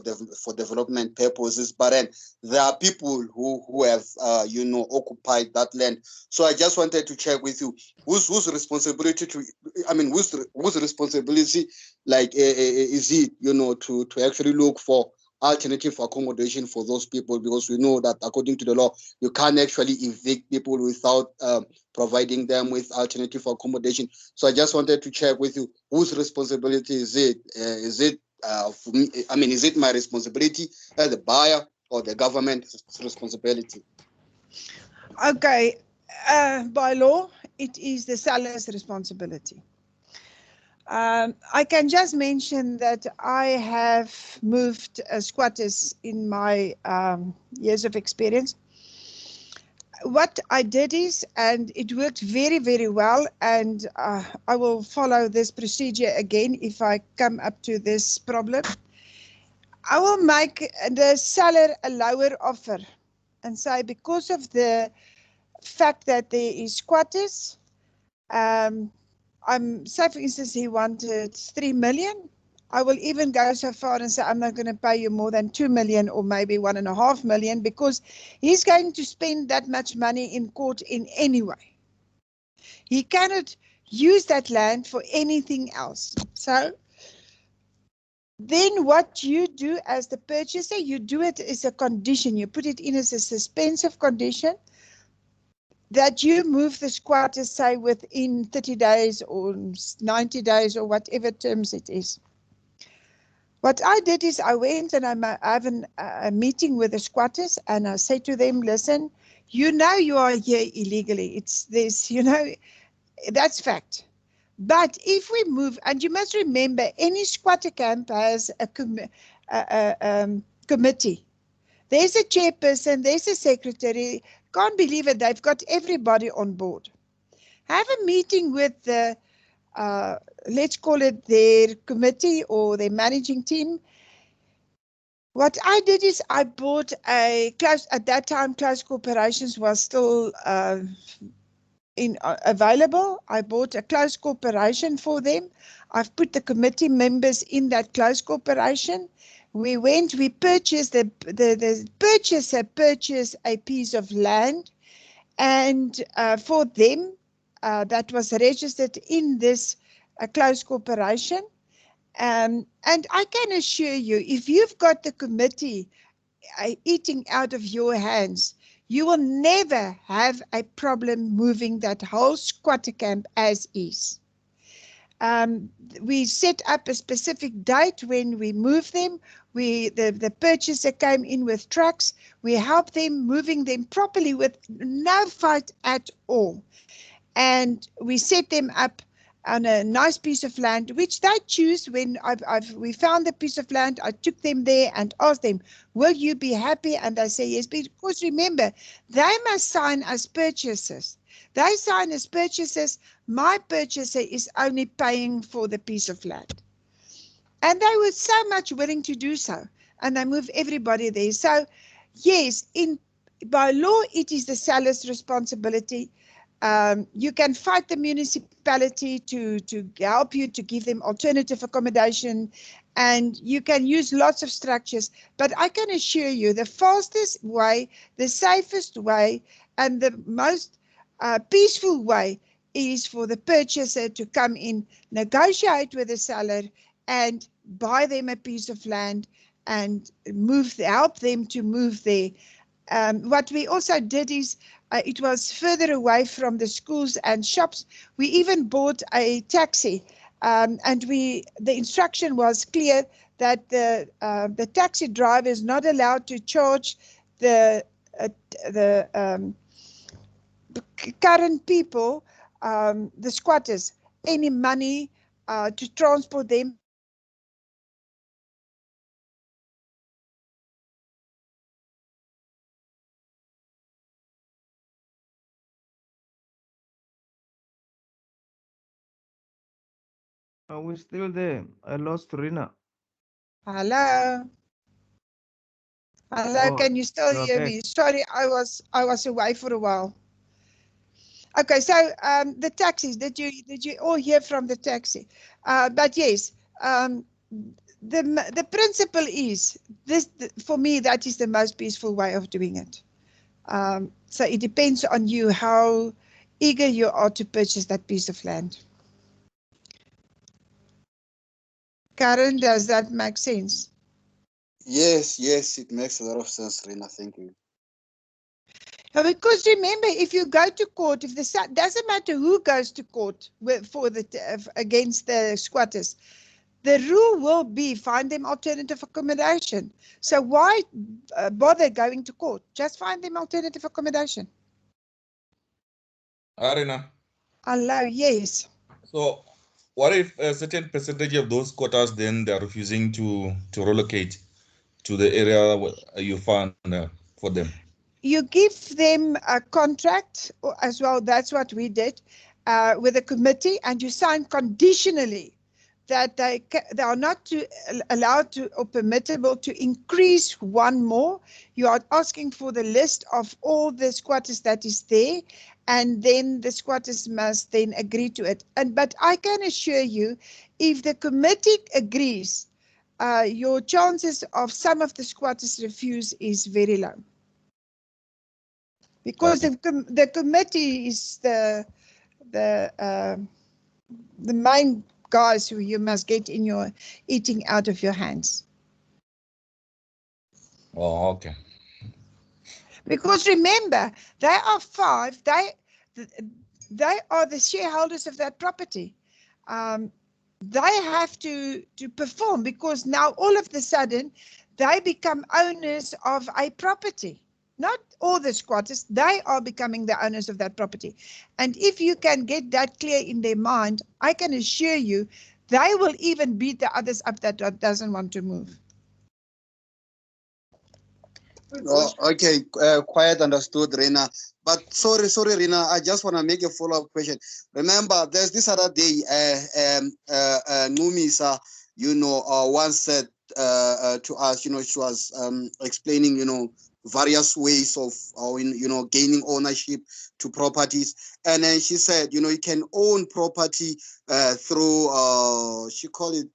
development purposes, but then there are people who have occupied that land. So I just wanted to check with you, whose responsibility whose responsibility is it to actually look for alternative accommodation for those people, because we know that according to the law you can't actually evict people without providing them with alternative accommodation. So I just wanted to check with you, whose responsibility is it? Is it for me? Is it my responsibility as the buyer, or the government's responsibility? Okay, by law, it is the seller's responsibility. I can just mention that I have moved squatters in my years of experience. What I did is, and it worked very, very well, and I will follow this procedure again if I come up to this problem. I will make the seller a lower offer and say, because of the fact that there is squatters, say for instance he wanted 3 million. I will even go so far and say I'm not going to pay you more than 2 million or maybe 1.5 million, because he's going to spend that much money in court in any way. He cannot use that land for anything else. So then what you do as the purchaser, you do it as a condition. You put it in as a suspensive condition that you move the squatters, say, within 30 days or 90 days or whatever terms it is. What I did is I went and I have a meeting with the squatters, and I said to them, listen, you know you are here illegally. It's this, you know, that's fact. But if we move, and you must remember, any squatter camp has a committee. There's a chairperson, there's a secretary. Can't believe it, they've got everybody on board. Have a meeting with the, let's call it their committee or their managing team. What I did is I bought at that time, close corporations was still available. I bought a close corporation for them. I've put the committee members in that close corporation. We purchased, the purchaser purchased a piece of land, and for them that was registered in this close corporation. And I can assure you, if you've got the committee eating out of your hands, you will never have a problem moving that whole squatter camp as is. We set up a specific date when we move them. The purchaser came in with trucks. We helped them moving them properly with no fight at all. And we set them up on a nice piece of land, which they choose. When we found the piece of land, I took them there and asked them, will you be happy? And they say yes, because remember, they must sign as purchasers. They sign as purchasers. My purchaser is only paying for the piece of land. And they were so much willing to do so. And they move everybody there. So yes, by law, it is the seller's responsibility. You can fight the municipality to help you, to give them alternative accommodation, and you can use lots of structures. But I can assure you the fastest way, the safest way, and the most peaceful way is for the purchaser to come in, negotiate with the seller, and buy them a piece of land and help them to move there. What we also did is, it was further away from the schools and shops. We even bought a taxi, and the instruction was clear that the taxi driver is not allowed to charge the current people, the squatters, any money to transport them. Are we still there? I lost Rina. Hello. Hello, Oh, can you still you're hear back. me? Sorry, I was away for a while. Okay, so the taxis, did you all hear from the taxi? But yes, the principle is this, for me, that is the most peaceful way of doing it. So it depends on you how eager you are to purchase that piece of land. Karen, does that make sense? Yes, it makes a lot of sense, Rina. Thank you. Because remember, if you go to court, doesn't matter who goes to court against the squatters, the rule will be find them alternative accommodation. So why bother going to court? Just find them alternative accommodation. Arena. Hello, yes. So what if a certain percentage of those quotas then they're refusing to relocate to the area you found for them? You give them a contract as well. That's what we did with a committee, and you sign conditionally that they are not allowed to or permittable to increase one more. You are asking for the list of all the squatters that is there, and then the squatters must then agree to it. But I can assure you, if the committee agrees, your chances of some of the squatters refuse is very low. Because the committee is the main guys who you must get in your eating out of your hands. Oh, okay. Because remember, they are five. They are the shareholders of that property. They have to perform, because now all of a sudden they become owners of a property. Not all the squatters, they are becoming the owners of that property. And if you can get that clear in their mind, I can assure you, they will even beat the others up that doesn't want to move. Oh, okay, quite understood, Rena. But sorry, Rena, I just want to make a follow-up question. Remember, there's this other day, Numisa, once said to us, she was explaining, various ways of, gaining ownership to properties. And then she said, you can own property through, she call it,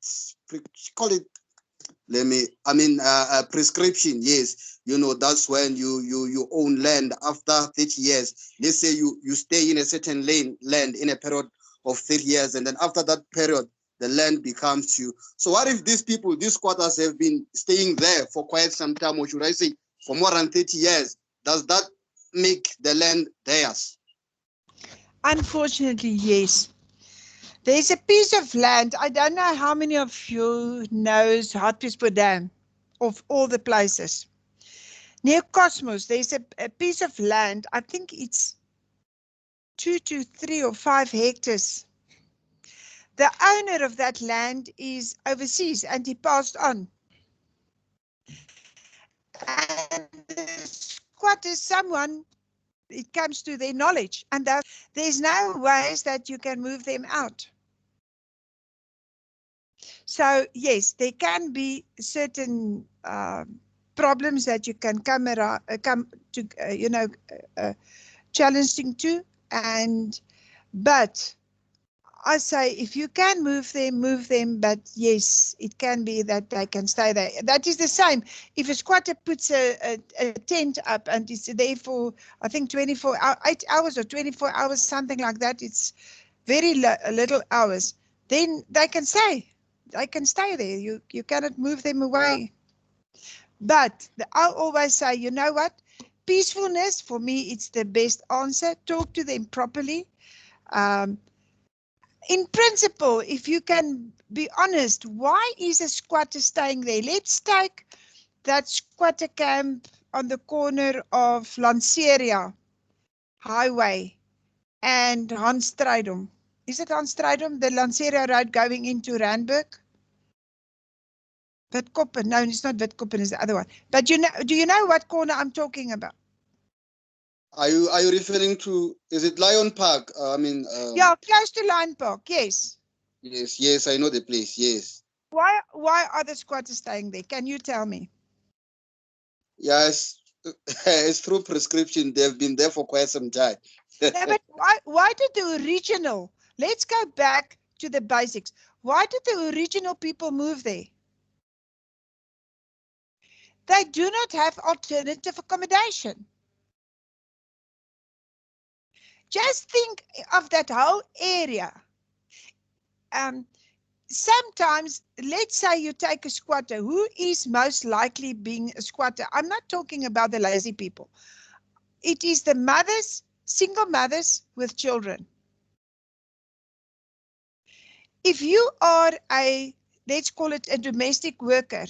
prescription. Yes, that's when you own land after 30 years. Let's say you stay in a certain land in a period of 30 years, and then after that period, the land becomes you. So what if these squatters have been staying there for quite some time, or should I say for more than 30 years? Does that make the land theirs? Unfortunately, yes. There's a piece of land, I don't know how many of you knows Hartbeespoort Dam, of all the places. Near Cosmos, there's a piece of land, I think it's 2 to 3 or 5 hectares. The owner of that land is overseas and he passed on. And the squatters, someone, it comes to their knowledge, and there's no ways that you can move them out. So yes, there can be certain problems that you can come to, challenging to, but I say if you can move them, but yes, it can be that they can stay there. That is the same. If a squatter puts a tent up and it's there for, I think 8 hours or 24 hours, something like that, it's very little hours, then they can stay. They can stay there. You cannot move them away. But I always say, you know what? Peacefulness, for me, it's the best answer. Talk to them properly. In principle, if you can be honest, why is a squatter staying there? Let's take that squatter camp on the corner of Lanseria Highway and Hanstrydom. Is it Hanstrydom, the Lanseria road going into Randburg? Witkoppen, no, it's not Witkoppen, it's the other one. But do you know what corner I'm talking about? Are you referring to, is it Lion Park? Yeah, close to Lion Park, yes. Yes, I know the place, yes. Why are the squatters staying there? Can you tell me? Yes, it's through prescription. They've been there for quite some time. No, but why did the original, let's go back to the basics. Why did the original people move there? They do not have alternative accommodation. Just think of that whole area. Sometimes, let's say you take a squatter. Who is most likely being a squatter? I'm not talking about the lazy people. It is the mothers, single mothers with children. If you are let's call it a domestic worker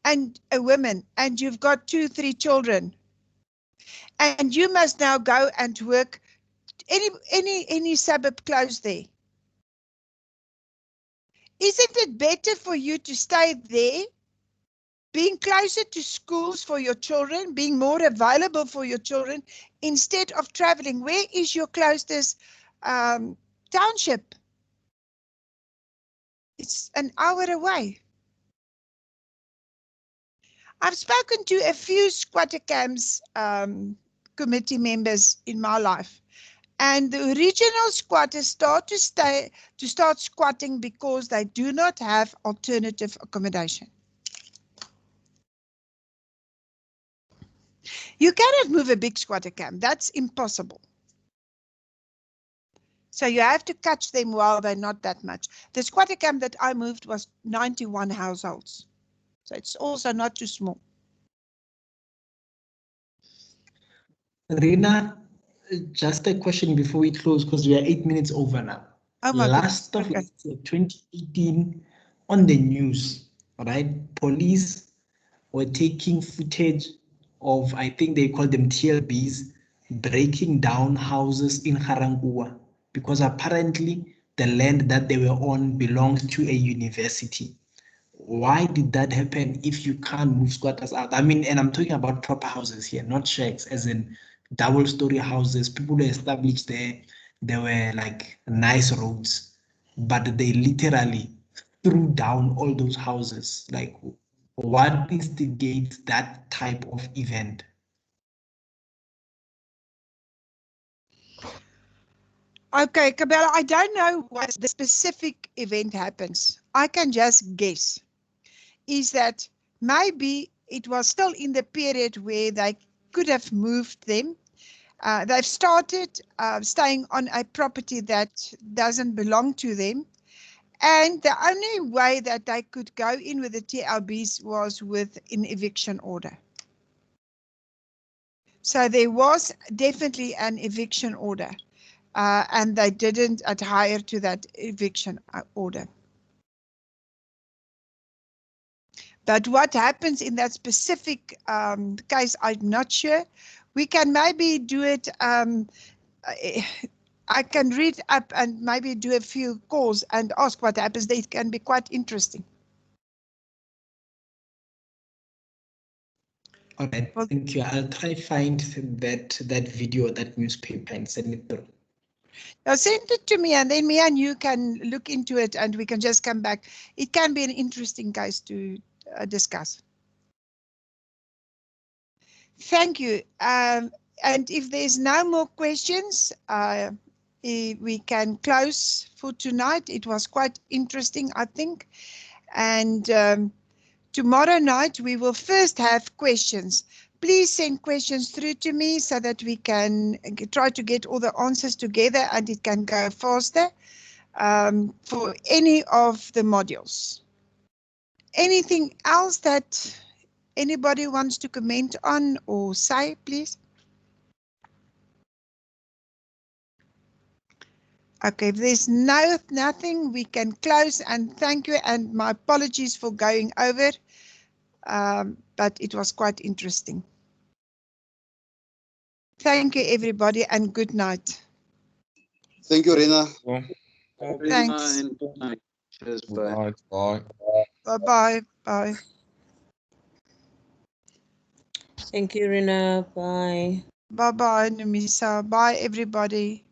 and a woman, and you've got 2, 3 children, and you must now go and work any suburb close there. Isn't it better for you to stay there, being closer to schools for your children, being more available for your children, instead of traveling? Where is your closest township? It's an hour away. I've spoken to a few squatter camps committee members in my life, and the original squatters start squatting because they do not have alternative accommodation. You cannot move a big squatter camp. That's impossible. So you have to catch them while they're not that much. The squatter camp that I moved was 91 households. So it's also not too small. Rina, just a question before we close, because we are 8 minutes over now. Oh my last goodness. of Okay. 2018, on the news, right? Police were taking footage of, I think they call them TLBs, breaking down houses in Garangua, because apparently the land that they were on belonged to a university. Why did that happen if you can't move squatters out? I mean, and I'm talking about proper houses here, not shacks, as in double-story houses. People were established there. There were like nice roads, but they literally threw down all those houses. Like, what instigates that type of event? Okay, Kabela, I don't know what the specific event happens. I can just guess. Is that maybe it was still in the period where they could have moved them. They've started staying on a property that doesn't belong to them. And the only way that they could go in with the TLBs was with an eviction order. So there was definitely an eviction order, and they didn't adhere to that eviction order. But what happens in that specific case, I'm not sure. We can maybe do it. I can read up and maybe do a few calls and ask what happens. It can be quite interesting. All right, thank you. I'll try find that video, that newspaper, and send it through. Now send it to me, and then me and you can look into it, and we can just come back. It can be an interesting case to discuss. Thank you. And if there's no more questions, we can close for tonight. It was quite interesting, I think. And tomorrow night, we will first have questions. Please send questions through to me so that we can try to get all the answers together and it can go faster for any of the modules. Anything else that anybody wants to comment on or say, please? Okay, if there's nothing, we can close, and thank you, and my apologies for going over, but it was quite interesting. Thank you, everybody, and good night. Thank you, Rina. Thanks. Good night. Cheers, Bye. Bye. Bye-bye. Bye. Thank you, Rina. Bye. Bye-bye, Numisa. Bye, everybody.